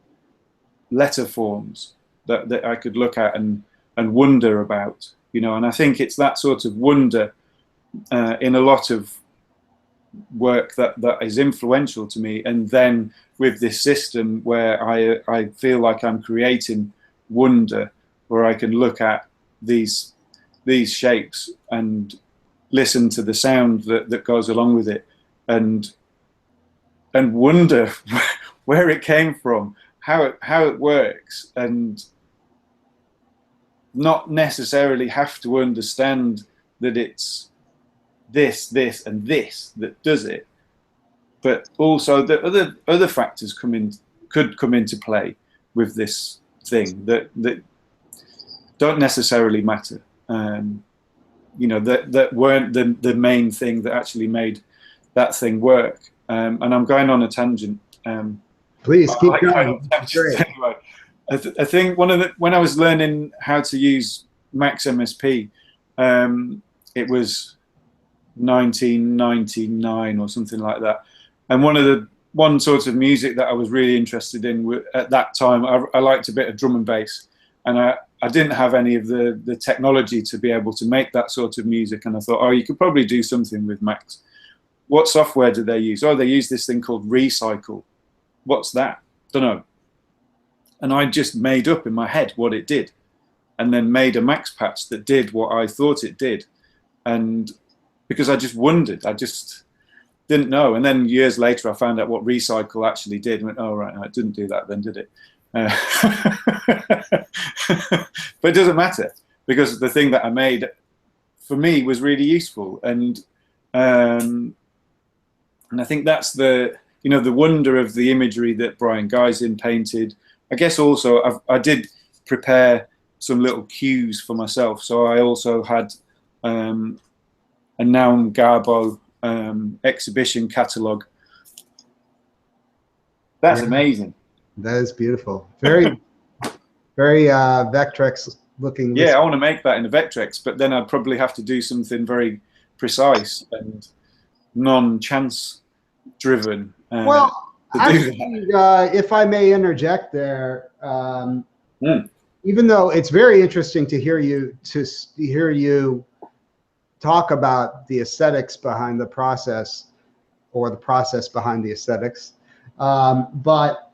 letter forms that I could look at and wonder about, you know. And I think it's that sort of wonder in a lot of work that is influential to me. And then with this system where I feel like I'm creating wonder, where I can look at these shapes and listen to the sound that goes along with it, and wonder where it came from, how it works, and not necessarily have to understand that it's this and this that does it, but also that other factors come could come into play with this thing that don't necessarily matter. You know, that weren't the main thing that actually made that thing work. And I'm going on a tangent. Please keep going. Great. Anyway, I think when I was learning how to use Max MSP, it was 1999 or something like that. And one sort of music that I was really interested in at that time, I liked a bit of drum and bass, and I didn't have any of the technology to be able to make that sort of music. And I thought, oh, you could probably do something with Max. What software do they use? Oh, they use this thing called Recycle. What's that? Don't know. And I just made up in my head what it did, and then made a Max patch that did what I thought it did. And because I just wondered, I just didn't know. And then years later, I found out what Recycle actually did. And went, oh, right, no, it didn't do that then, did it? But it doesn't matter, because the thing that I made for me was really useful. And I think that's the wonder of the imagery that Brian Geisen painted. I guess also I did prepare some little cues for myself. So I also had a Naum Garbo exhibition catalogue. That's amazing. That is beautiful. Very, very Vectrex looking. Yeah, I want to make that in a Vectrex, but then I'd probably have to do something very precise and non-chance driven. Well, actually, if I may interject there, even though it's very interesting to hear you talk about the aesthetics behind the process, or the process behind the aesthetics, but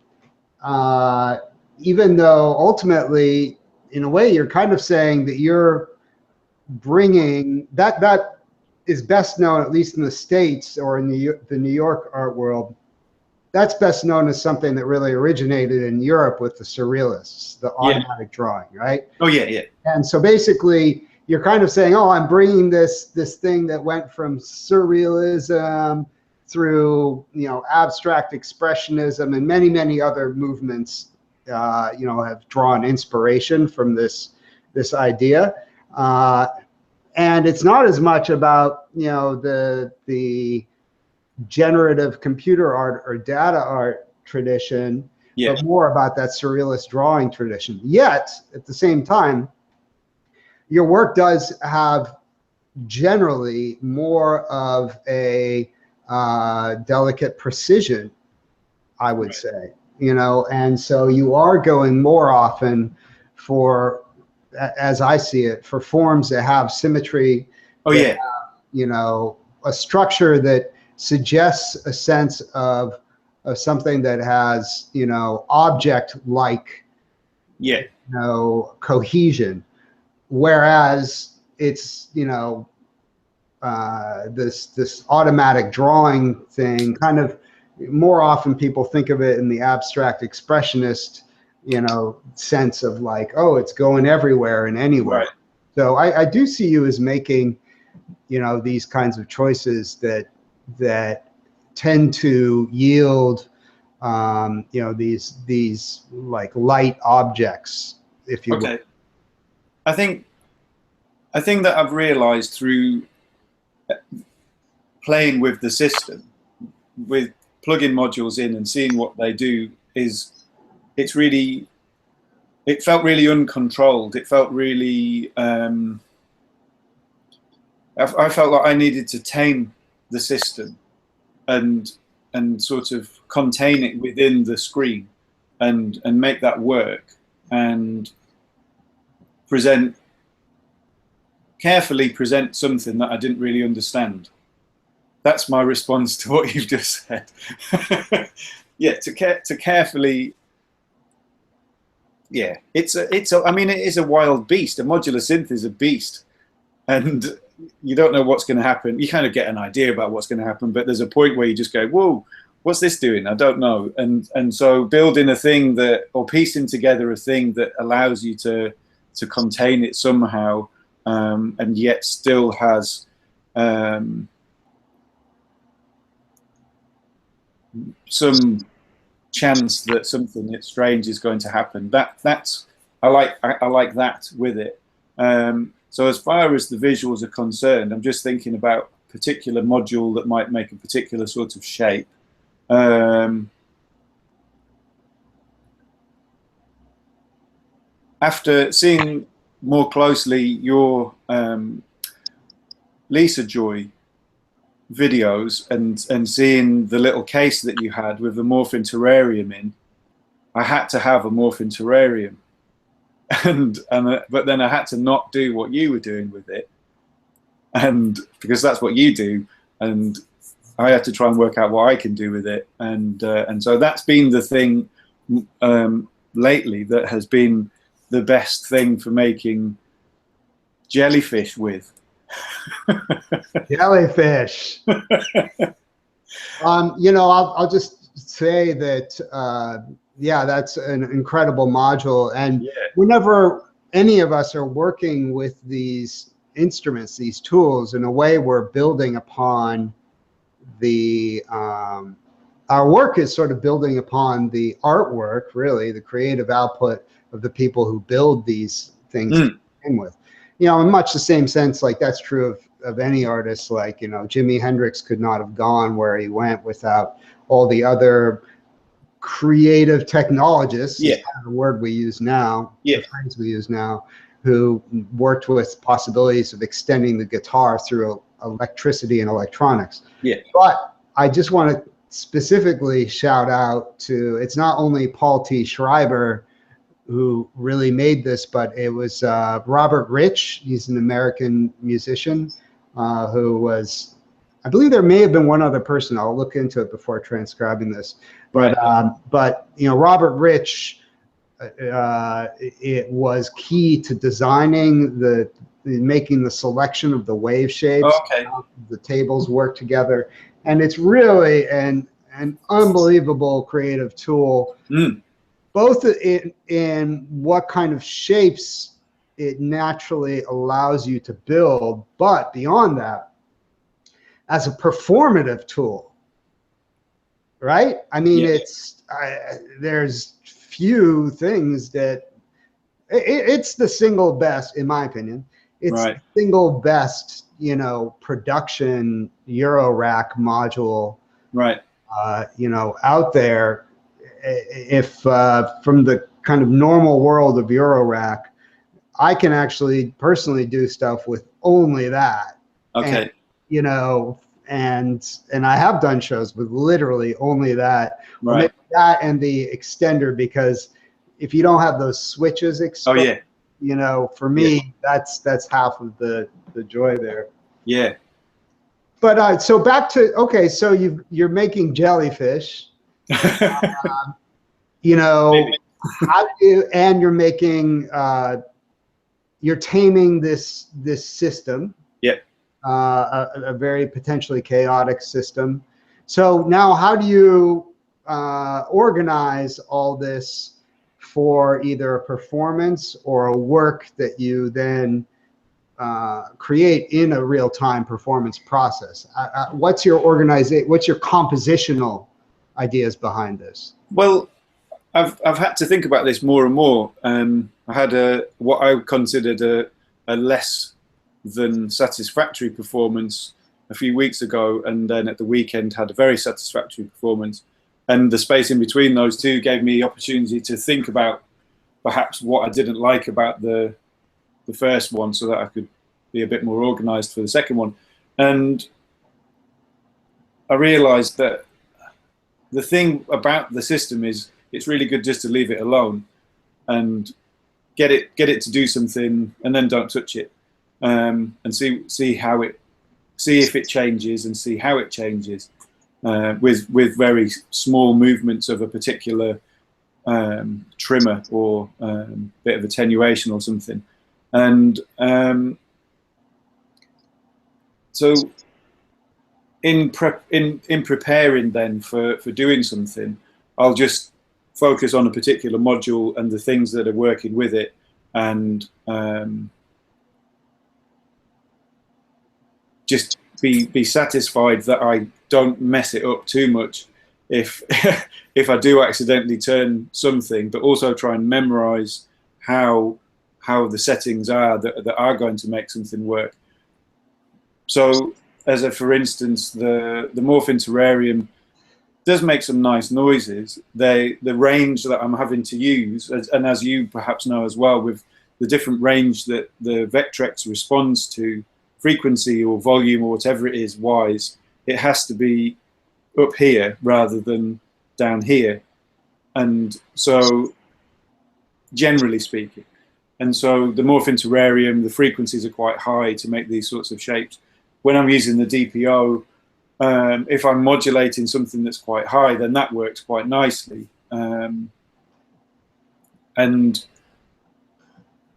even though ultimately, in a way, you're kind of saying that you're bringing that is best known, at least in the States or in the New York art world, that's best known as something that really originated in Europe with the surrealists, the automatic drawing, right? Oh yeah, yeah. And so basically, you're kind of saying, oh, I'm bringing this thing that went from surrealism through, abstract expressionism and many other movements, have drawn inspiration from this idea. And it's not as much about, the generative computer art or data art tradition, but more about that surrealist drawing tradition. Yet, at the same time, your work does have generally more of a delicate precision, I would say, and so you are going more often for, as I see it, for forms that have symmetry. Oh yeah. Have, a structure that suggests a sense of something that has, object-like, cohesion, whereas it's, this automatic drawing thing, kind of more often people think of it in the abstract expressionist, sense of like, oh, it's going everywhere and anywhere. Right. So I do see you as making, these kinds of choices that tend to yield, these like light objects, if you will. I think that I've realized through playing with the system, with plugging modules in and seeing what they do, is it felt really uncontrolled. It felt really, I felt like I needed to tame the system and sort of contain it within the screen and make that work and carefully present something that I didn't really understand. That's my response to what you've just said. Yeah, to carefully. Yeah, I mean, it is a wild beast. A modular synth is a beast, and you don't know what's going to happen. You kind of get an idea about what's going to happen, but there's a point where you just go, whoa, what's this doing? I don't know. And so building a thing or piecing together a thing that allows you to contain it somehow, and yet still has some chance that something that's strange is going to happen. I like that with it. So as far as the visuals are concerned, I'm just thinking about a particular module that might make a particular sort of shape. After seeing more closely your Lisa Joy videos and seeing the little case that you had with the morphine terrarium in, I had to have a morphine terrarium, but then I had to not do what you were doing with it, and because that's what you do, and I had to try and work out what I can do with it, and so that's been the thing lately that has been the best thing for making jellyfish with. Jellyfish. You know, I'll just say that, yeah, that's an incredible module. And yeah. Whenever any of us are working with these instruments, these tools, in a way, we're building upon the, our work is sort of building upon the artwork, really, the creative output of the people who build these things to begin with. You know, in much the same sense, like that's true of any artist. Like, you know, Jimi Hendrix could not have gone where he went without all the other creative technologists, Yeah. is kind of the word we use now, Yeah. the phrase we use now, who worked with possibilities of extending the guitar through electricity and electronics. Yeah. But I just want to specifically shout out to, it's not only Paul T. Schreiber who really made this, but it was Robert Rich. He's an American musician who was, I believe there may have been one other person. I'll look into it before transcribing this. But Right. But you know, Robert Rich, it was key to designing making the selection of the wave shapes. Okay. How the tables work together, and it's really an unbelievable creative tool. Both in what kind of shapes it naturally allows you to build, but beyond that, as a performative tool, right? I mean, Yeah. there's few things that, it's the single best, in my opinion. It's Right. the single best, you know, production Eurorack module, Right. you know, out there. If from the kind of normal world of Eurorack, I can actually personally do stuff with only that. Okay. And, you know, and I have done shows with literally only that. Right. Or maybe that and the extender, because if you don't have those switches exposed, Oh yeah. you know, for me, that's half of the joy there. Yeah. But so back to, okay, so you're making jellyfish. You know, how do you, and you're making, you're taming this system. Yep. A very potentially chaotic system. So now, how do you organize all this for either a performance or a work that you then create in a real-time performance process? What's your what's your compositional ideas behind this? Well, I've had to think about this more and more. I had what I considered a less than satisfactory performance a few weeks ago, and then at the weekend had a very satisfactory performance. And the space in between those two gave me the opportunity to think about perhaps what I didn't like about the first one, so that I could be a bit more organized for the second one. And I realized that the thing about the system is it's really good just to leave it alone and get it to do something, and then don't touch it, and see if it changes and see how it changes with very small movements of a particular trimmer or bit of attenuation or something. And so in preparing then for doing something, I'll just focus on a particular module and the things that are working with it, and just be satisfied that I don't mess it up too much, if if I do accidentally turn something, but also try and memorize how the settings are that are going to make something work. So, as a for instance, the Morphin Terrarium does make some nice noises. The range that I'm having to use, and as you perhaps know as well, with the different range that the Vectrex responds to, frequency or volume or whatever it is wise, it has to be up here rather than down here. And so, generally speaking, and so the Morphin Terrarium, the frequencies are quite high to make these sorts of shapes. When I'm using the DPO, if I'm modulating something that's quite high, then that works quite nicely. And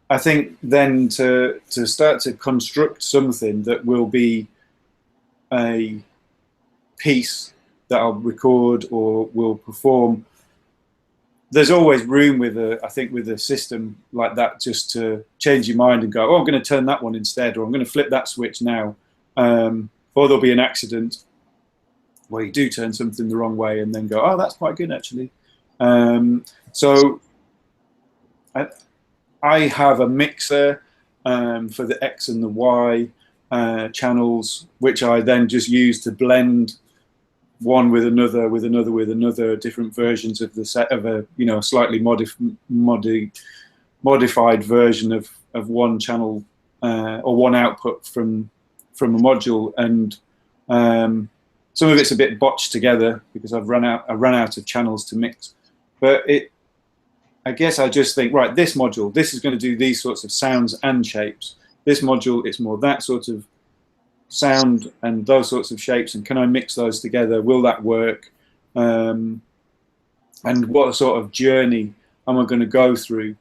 I think then to start to construct something that will be a piece that I'll record or will perform, there's always room with I think with a system like that, just to change your mind and go, oh, I'm going to turn that one instead, or I'm going to flip that switch now, or there'll be an accident where you do turn something the wrong way and then go, oh, that's quite good actually. So I have a mixer for the X and the Y channels, which I then just use to blend one with another, with another, with another, different versions of the set of a, you know, slightly modified version of one channel or one output from a module. And some of it's a bit botched together because I've run out of channels to mix. But I guess I just think, right, this module, this is going to do these sorts of sounds and shapes. This module, it's more that sort of sound and those sorts of shapes, and can I mix those together? Will that work? And what sort of journey am I going to go through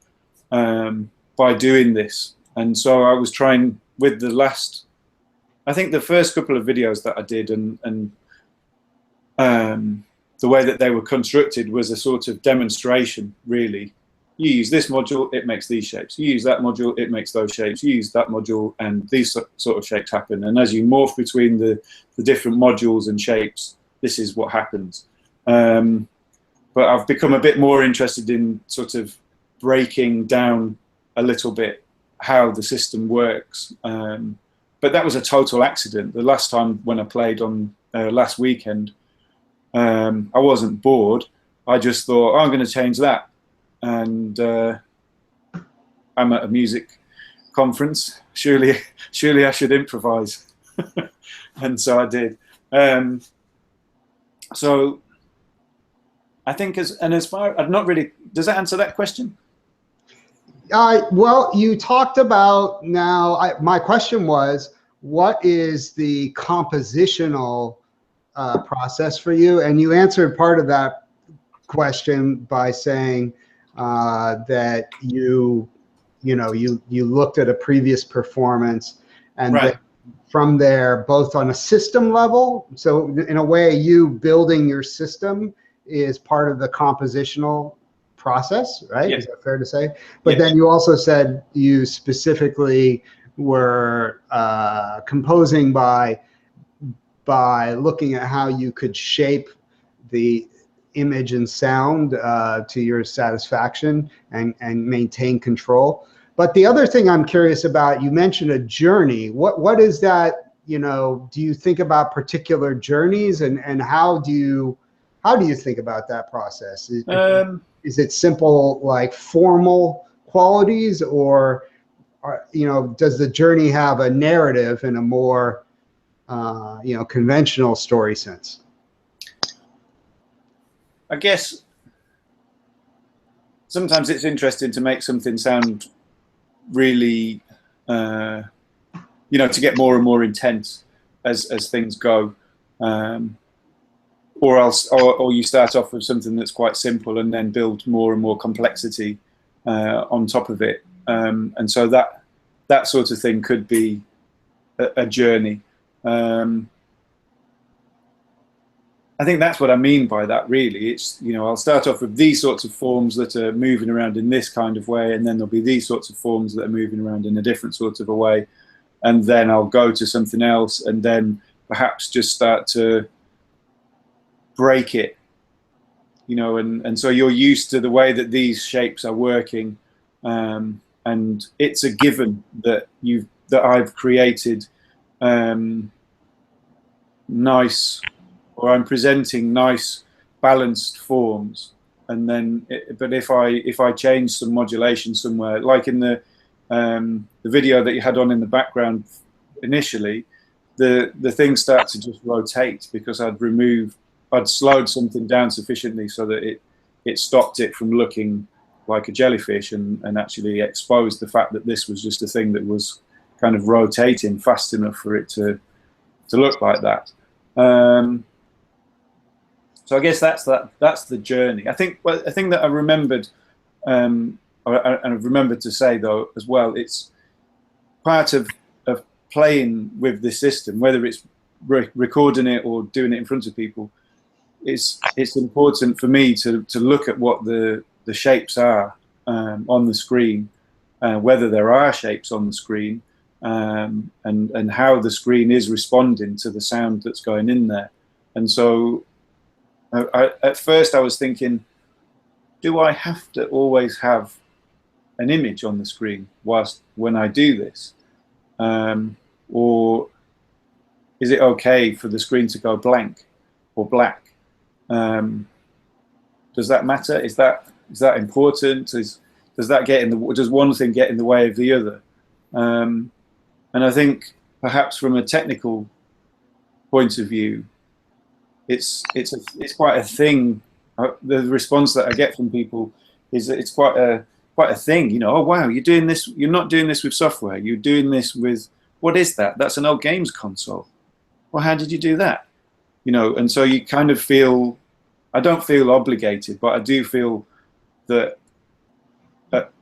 by doing this? And so I was trying with the last, I think the first couple of videos that I did, and the way that they were constructed was a sort of demonstration, really. You use this module, it makes these shapes. You use that module, it makes those shapes. You use that module, and these sort of shapes happen. And as you morph between the different modules and shapes, this is what happens. But I've become a bit more interested in sort of breaking down a little bit how the system works. But that was a total accident. The last time when I played on last weekend, I wasn't bored. I just thought, oh, I'm going to change that. And I'm at a music conference. Surely I should improvise. And so I did. So I think as far, I've not really, does that answer that question? Well, you talked about now, my question was, what is the compositional process for you? And you answered part of that question by saying that you looked at a previous performance, and right. From there, both on a system level, so in a way, you building your system is part of the compositional process, right? Yeah. Is that fair to say? But then you also said you specifically were composing by looking at how you could shape the image and sound to your satisfaction and maintain control. But the other thing I'm curious about, you mentioned a journey. What is that? Do you think about particular journeys, and how do you think about that process? Is it simple, like formal qualities, or does the journey have a narrative in a more conventional story sense? I guess sometimes it's interesting to make something sound really, to get more and more intense as things go, or you start off with something that's quite simple and then build more and more complexity on top of it, and so that sort of thing could be a journey. I think that's what I mean by that, really. It's, I'll start off with these sorts of forms that are moving around in this kind of way, and then there'll be these sorts of forms that are moving around in a different sort of a way, and then I'll go to something else, and then perhaps just start to break it you know, and so you're used to the way that these shapes are working, and it's a given that I've created nice, or I'm presenting nice balanced forms. And then, but if I change some modulation somewhere, like in the video that you had on in the background initially, the thing starts to just rotate because I'd slowed something down sufficiently so that it stopped it from looking like a jellyfish, and actually exposed the fact that this was just a thing that was kind of rotating fast enough for it to look like that. So I guess that's the journey. I think a thing that I remembered, and I've remembered to say though as well, it's part of playing with the system, whether it's recording it or doing it in front of people. It's important for me to look at what the shapes are on the screen, whether there are shapes on the screen, and how the screen is responding to the sound that's going in there. And so at first I was thinking, do I have to always have an image on the screen when I do this? Or is it okay for the screen to go blank or black? Does that matter? Is that important? Does that get in the? Does one thing get in the way of the other? And I think perhaps from a technical point of view, it's quite a thing. The response that I get from people is that it's quite a thing. You know, oh wow, you're doing this. You're not doing this with software. You're doing this with, what is that? That's an old games console. Well, how did you do that? You know, and so you kind of feel. I don't feel obligated, but I do feel that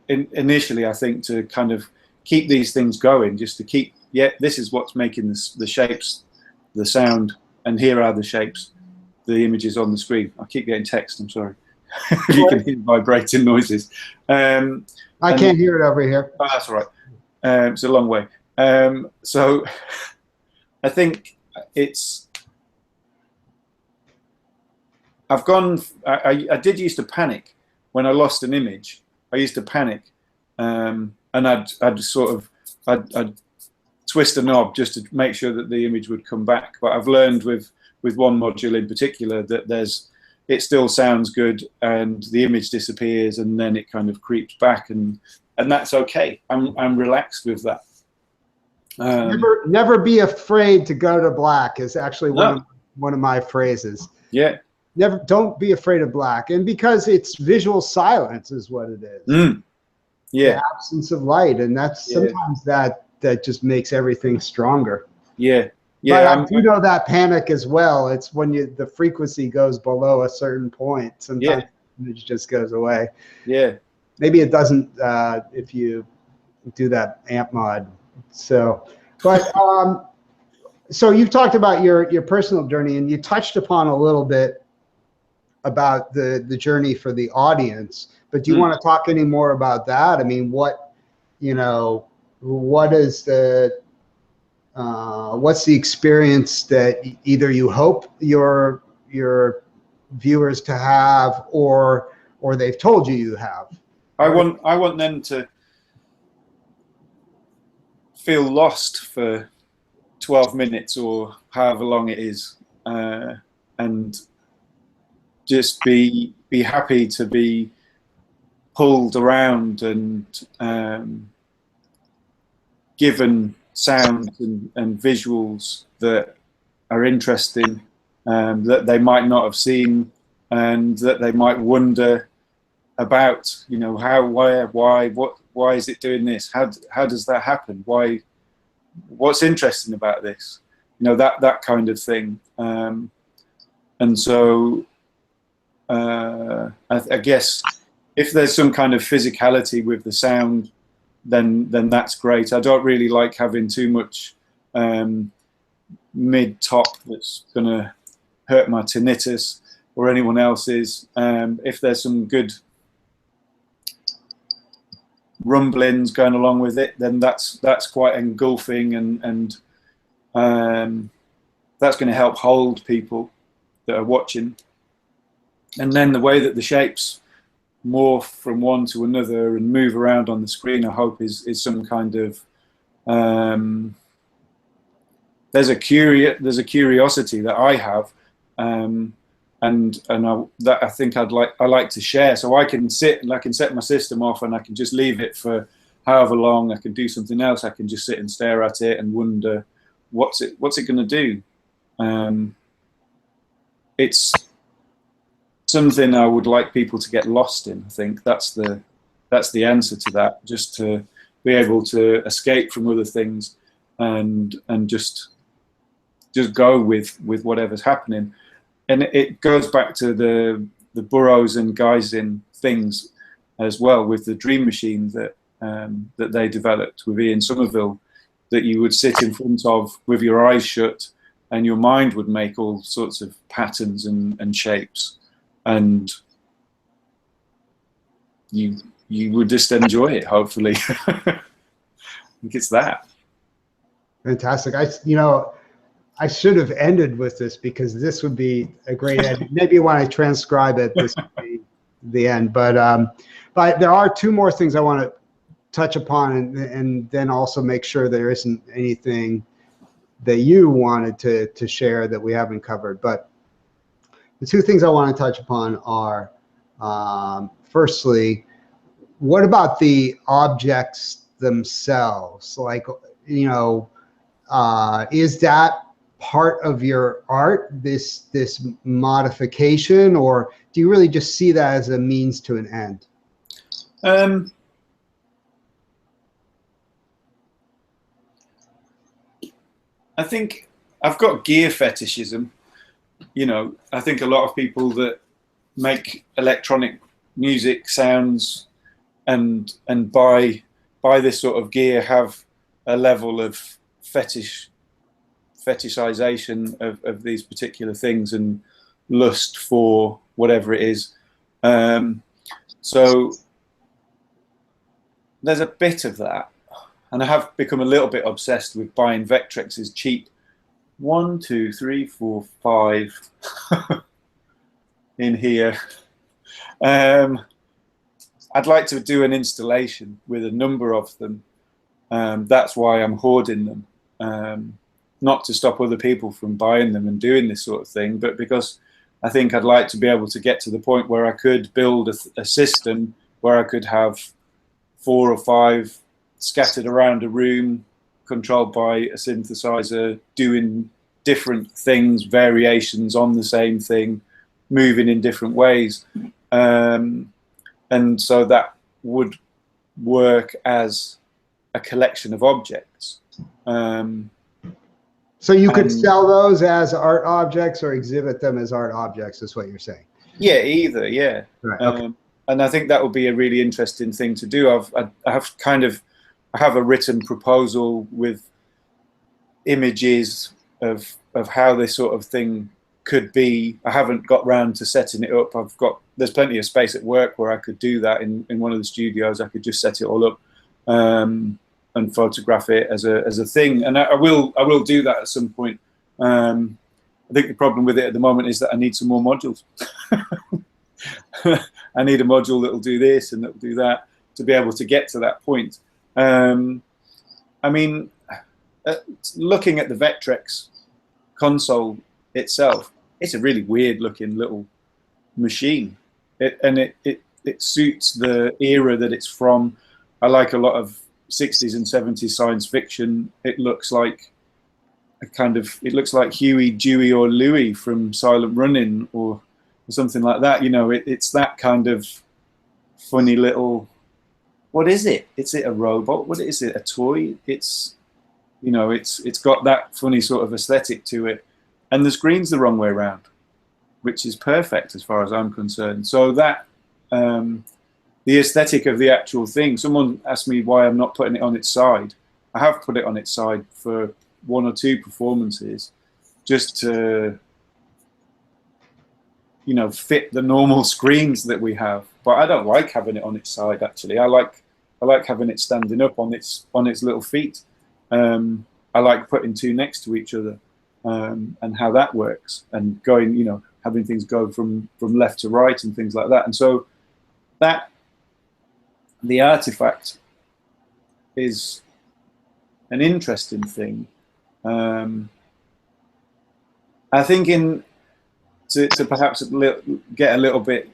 initially I think to kind of keep these things going, just to keep, yeah, this is what's making the shapes, the sound, and here are the shapes, the images on the screen. I keep getting text, I'm sorry. You can hear vibrating noises. I can't hear it over here. Oh, that's all right. It's a long way. So I think I did used to panic when I lost an image. I used to panic, and I'd twist a knob just to make sure that the image would come back. But I've learned with one module in particular that it still sounds good, and the image disappears, and then it kind of creeps back, and that's okay. I'm relaxed with that. Never be afraid to go to black is actually one of my phrases. Yeah. Don't be afraid of black, and because it's visual silence is what it is. Yeah, the absence of light, and that's sometimes that just makes everything stronger. Yeah, but I do know that panic as well. It's when the frequency goes below a certain point, sometimes it just goes away. Yeah, maybe it doesn't if you do that amp mod. So, but so you've talked about your personal journey, and you touched upon a little bit about the journey for the audience, but do you want to talk any more about that? I mean, what is what's the experience that either you hope your viewers to have, or they've told you have? I want them to feel lost for 12 minutes or however long it is, and just be happy to be pulled around and given sounds and visuals that are interesting, that they might not have seen, and that they might wonder about, you know, how, why is it doing this? How does that happen? What's interesting about this? You know, that kind of thing. And so I guess if there's some kind of physicality with the sound, then that's great. I don't really like having too much mid-top that's going to hurt my tinnitus or anyone else's. If there's some good rumblings going along with it, then that's quite engulfing, and that's going to help hold people that are watching. and then the way that the shapes morph from one to another and move around on the screen, I hope is some kind of there's a curiosity that I have, and that I think I like to share. So I can sit and I can set my system off and I can just leave it for however long. I can do something else. I can just sit and stare at it and wonder what's it going to do. It's something I would like people to get lost in. I think that's the answer to that. Just to be able to escape from other things and just go with whatever's happening. And it goes back to the Burroughs and Gysin things as well, with the Dream Machine that they developed with Ian Somerville, that you would sit in front of with your eyes shut and your mind would make all sorts of patterns and shapes, and you would just enjoy it, hopefully. I think it's that. Fantastic. I should have ended with this because this would be a great end. Maybe when I transcribe it, this would be the end. But there are two more things I want to touch upon, and then also make sure there isn't anything that you wanted to share that we haven't covered. But the two things I want to touch upon are, firstly, what about the objects themselves? Like, is that part of your art, this modification, or do you really just see that as a means to an end? I think I've got gear fetishism. I think a lot of people that make electronic music sounds and buy this sort of gear have a level of fetishization of these particular things and lust for whatever it is. So there's a bit of that, and I have become a little bit obsessed with buying Vectrex's cheap 1, 2, 3, 4, 5 in here. I'd like to do an installation with a number of them. That's why I'm hoarding them. Not to stop other people from buying them and doing this sort of thing, but because I think I'd like to be able to get to the point where I could build a system where I could have 4 or 5 scattered around a room, controlled by a synthesizer, doing different things, variations on the same thing, moving in different ways. And so that would work as a collection of objects. So you could sell those as art objects or exhibit them as art objects, is what you're saying? Yeah, either, yeah. Right, okay. And I think that would be a really interesting thing to do. I have a written proposal with images of how this sort of thing could be. I haven't got round to setting it up. There's plenty of space at work where I could do that in one of the studios. I could just set it all up and photograph it as a thing. And I will do that at some point. I think the problem with it at the moment is that I need some more modules. I need a module that'll do this and that'll do that to be able to get to that point. I mean, looking at the Vectrex console itself, it's a really weird looking little machine. It suits the era that it's from. I like a lot of 60s and 70s science fiction. It looks like it looks like Huey, Dewey, or Louie from Silent Running or something like that. It's that kind of funny little. What is it? Is it a robot? What is it? A toy? It's got that funny sort of aesthetic to it, and the screen's the wrong way around, which is perfect as far as I'm concerned. So that the aesthetic of the actual thing. Someone asked me why I'm not putting it on its side. I have put it on its side for 1 or 2 performances, just to fit the normal screens that we have. But I don't like having it on its side. Actually, I like having it standing up on its little feet. I like putting 2 next to each other, and how that works, and going, having things go from left to right and things like that. And so that the artifact is an interesting thing. I think to perhaps get a little bit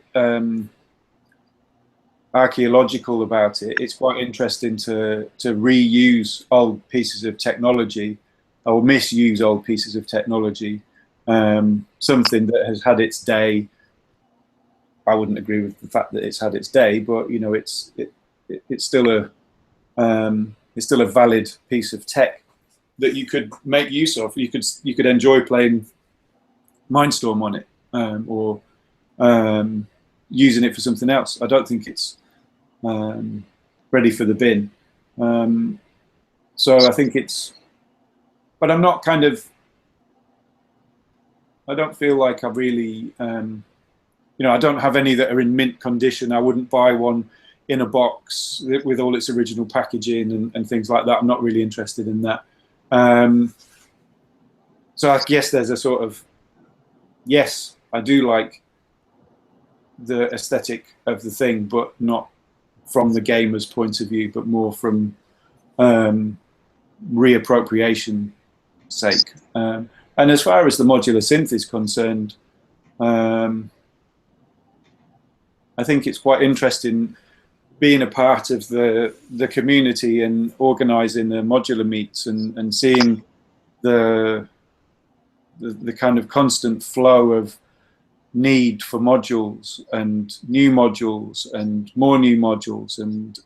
archaeological about it, it's quite interesting to reuse old pieces of technology or misuse old pieces of technology. Something that has had its day. I wouldn't agree with the fact that it's had its day, but you know, it's still a valid piece of tech that you could make use of. You could enjoy playing Mindstorm on it, or using it for something else. I don't think it's ready for the bin. So I think it's, but I'm not kind of, I don't feel like I really, you know, I don't have any that are in mint condition. I wouldn't buy one in a box with all its original packaging and things like that. I'm not really interested in that. So I guess there's a sort of, yes, I do like the aesthetic of the thing, but not from the gamer's point of view, but more from reappropriation sake. And as far as the modular synth is concerned, I think it's quite interesting being a part of the community and organising the modular meets and seeing the kind of constant flow of need for modules and more new modules and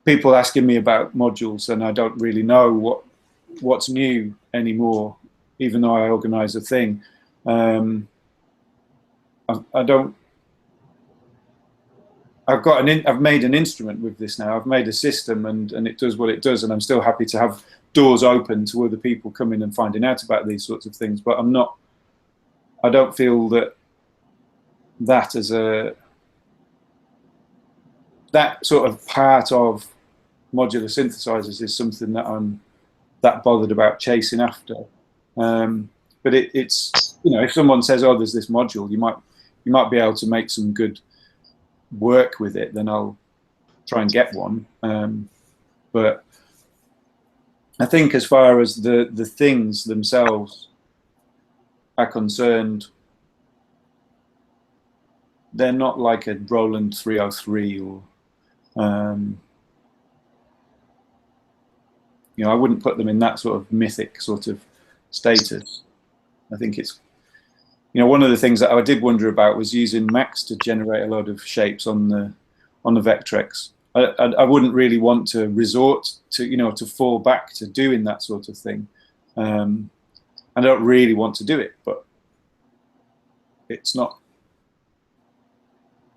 people asking me about modules, and I don't really know what's new anymore, even though I organise a thing. I've made an instrument with this now. I've made a system, and it does what it does, and I'm still happy to have doors open to other people coming and finding out about these sorts of things. But I don't feel that as that sort of part of modular synthesizers is something that I'm that bothered about chasing after. But it's, you know, if someone says, oh, there's this module, you might be able to make some good work with it, then I'll try and get one. But I think as far as the things themselves are concerned, they're not like a Roland 303 or, you know, I wouldn't put them in that sort of mythic sort of status. I think it's, you know, one of the things that I did wonder about was using Max to generate a load of shapes on the Vectrex. I wouldn't really want to resort to, you know, to fall back to doing that sort of thing. I don't really want to do it, but it's not.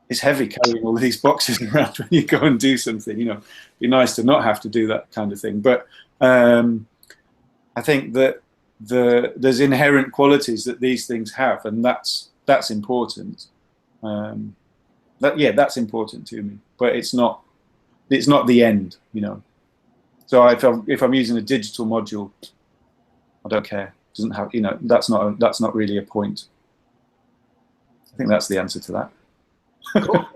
It's heavy carrying all these boxes around when you go and do something. You know, it'd be nice to not have to do that kind of thing. But I think that there's inherent qualities that these things have, and that's important. That's important to me. But it's not the end, you know. So if I'm using a digital module, I don't care. It doesn't have, you know, that's not really a point. I think that's the answer to that. Cool.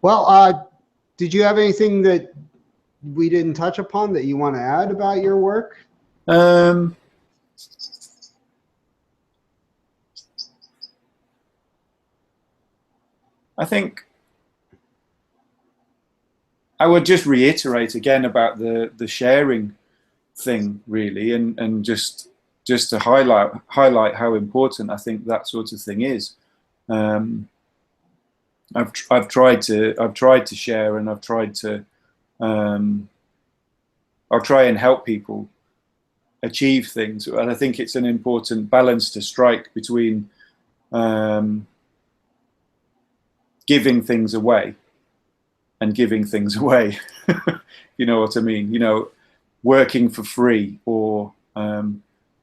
Well, did you have anything that we didn't touch upon that you want to add about your work? I think I would just reiterate again about the sharing thing, really, and just to highlight how important I think that sort of thing is. I've tried to share, and I've tried to I'll try and help people achieve things, and I think it's an important balance to strike between giving things away and giving things away. You know what I mean? You know, working for free or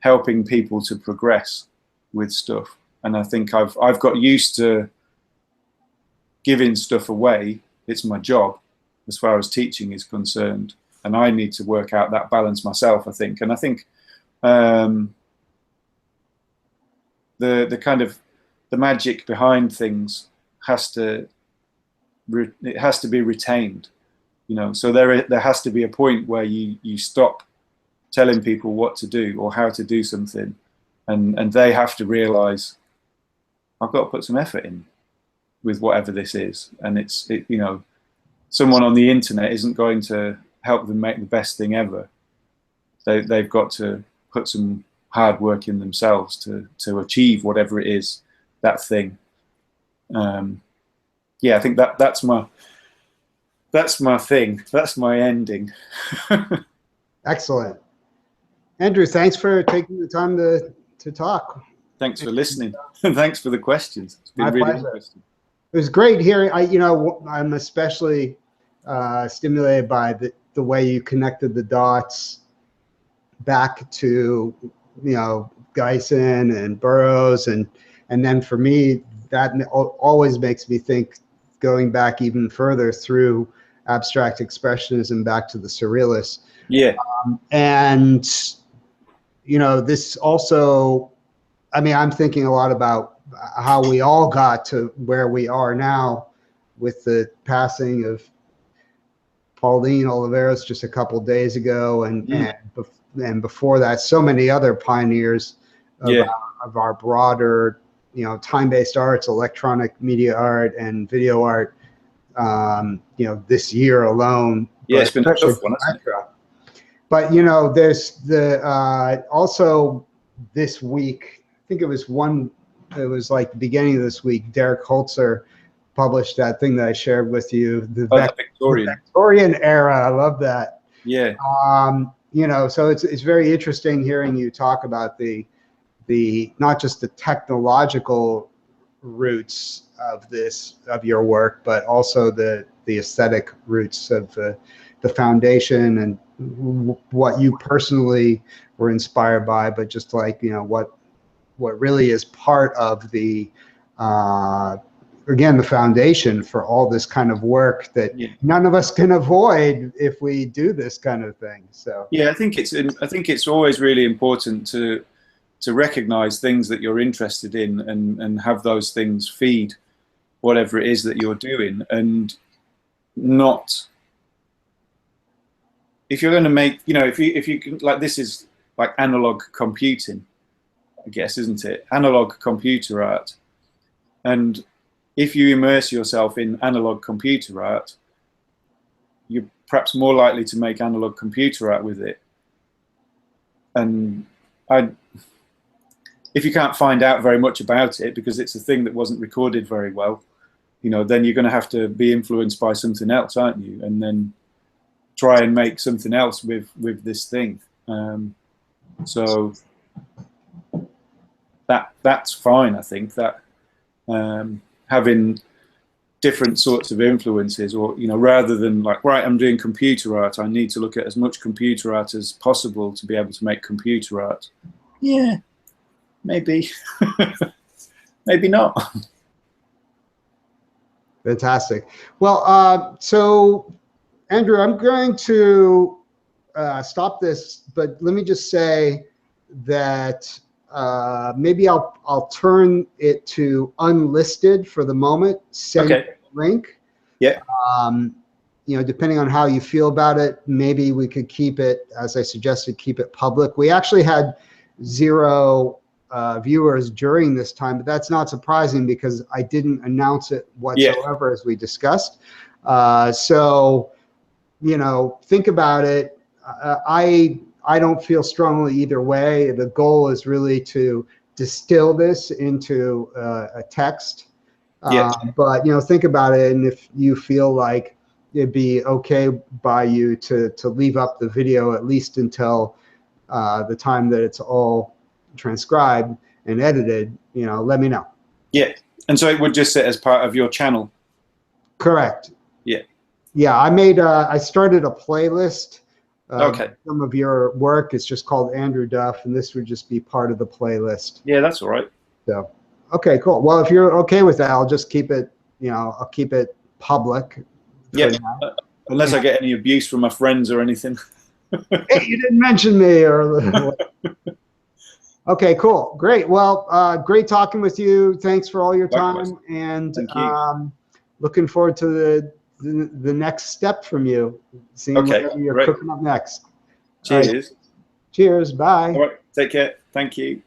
helping people to progress with stuff. And I think I've got used to giving stuff away. It's my job as far as teaching is concerned, and I need to work out that balance myself, I think. And I think the kind of the magic behind things has to be retained, you know. So there has to be a point where you stop telling people what to do or how to do something, and they have to realize, I've got to put some effort in with whatever this is. And you know, someone on the internet isn't going to help them make the best thing ever. They've got to put some hard work in themselves to achieve whatever it is, that thing. Yeah, I think that's my thing. That's my ending. Excellent. Andrew, thanks for taking the time to talk. Thanks for listening. Thanks for the questions. It's been My really pleasure. interesting. It was great hearing. I'm especially stimulated by the way you connected the dots back to, you know, Geisen and Burroughs, and then for me, that always makes me think, going back even further through abstract expressionism back to the surrealists. Yeah. And you know, this also, I mean, I'm thinking a lot about how we all got to where we are now with the passing of Pauline Oliveros just a couple days ago, and before that, so many other pioneers of our broader, you know, time-based arts, electronic media art, and video art. You know, this year alone. Yeah, it's been a tough one, hasn't it? But you know, there's also this week, I think it was like the beginning of this week, Derek Holzer published that thing that I shared with you, the Victorian era. I love that. Yeah. You know, so it's very interesting hearing you talk about the not just the technological roots of your work, but also the aesthetic roots of the foundation, and what you personally were inspired by, but just like, you know, what really is part of the again, the foundation for all this kind of work that none of us can avoid if we do this kind of thing. So yeah, I think it's always really important to recognize things that you're interested in, and have those things feed whatever it is that you're doing. And not, if you're going to make, you know, if you can, like, this is like analog computing, I guess, isn't it? Analog computer art. And if you immerse yourself in analog computer art, you're perhaps more likely to make analog computer art with it. And if you can't find out very much about it because it's a thing that wasn't recorded very well, you know, then you're going to have to be influenced by something else, aren't you? And then try and make something else with this thing. So that's fine. I think that having different sorts of influences, or, you know, rather than like, right, I'm doing computer art, I need to look at as much computer art as possible to be able to make computer art. Yeah, maybe. Maybe not. Fantastic. Well, so Andrew, I'm going to stop this, but let me just say that maybe I'll turn it to unlisted for the moment. Send Okay. the link. Yeah. You know, depending on how you feel about it, maybe we could keep it, as I suggested, keep it public. We actually had 0 viewers during this time, but that's not surprising because I didn't announce it whatsoever, as we discussed. So, you know, think about it. I don't feel strongly either way. The goal is really to distill this into a text. But, you know, think about it, and if you feel like it'd be okay by you to leave up the video at least until the time that it's all transcribed and edited, you know, let me know. Yeah. And so it would just sit as part of your channel? Correct. Yeah. Yeah, I started a playlist. Okay. Some of your work. It's just called Andrew Duff, and this would just be part of the playlist. Yeah, that's all right. So, okay, cool. Well, if you're okay with that, I'll just keep it, you know, I'll keep it public. Yeah, unless I get any abuse from my friends or anything. Hey, you didn't mention me, or Okay, cool. Great. Well, great talking with you. Thanks for all your Likewise. time. And Thank you. looking forward to the next step from you, seeing Okay, whatever you're great. cooking up next. Cheers. All right. Cheers. Bye. All right, take care. Thank you.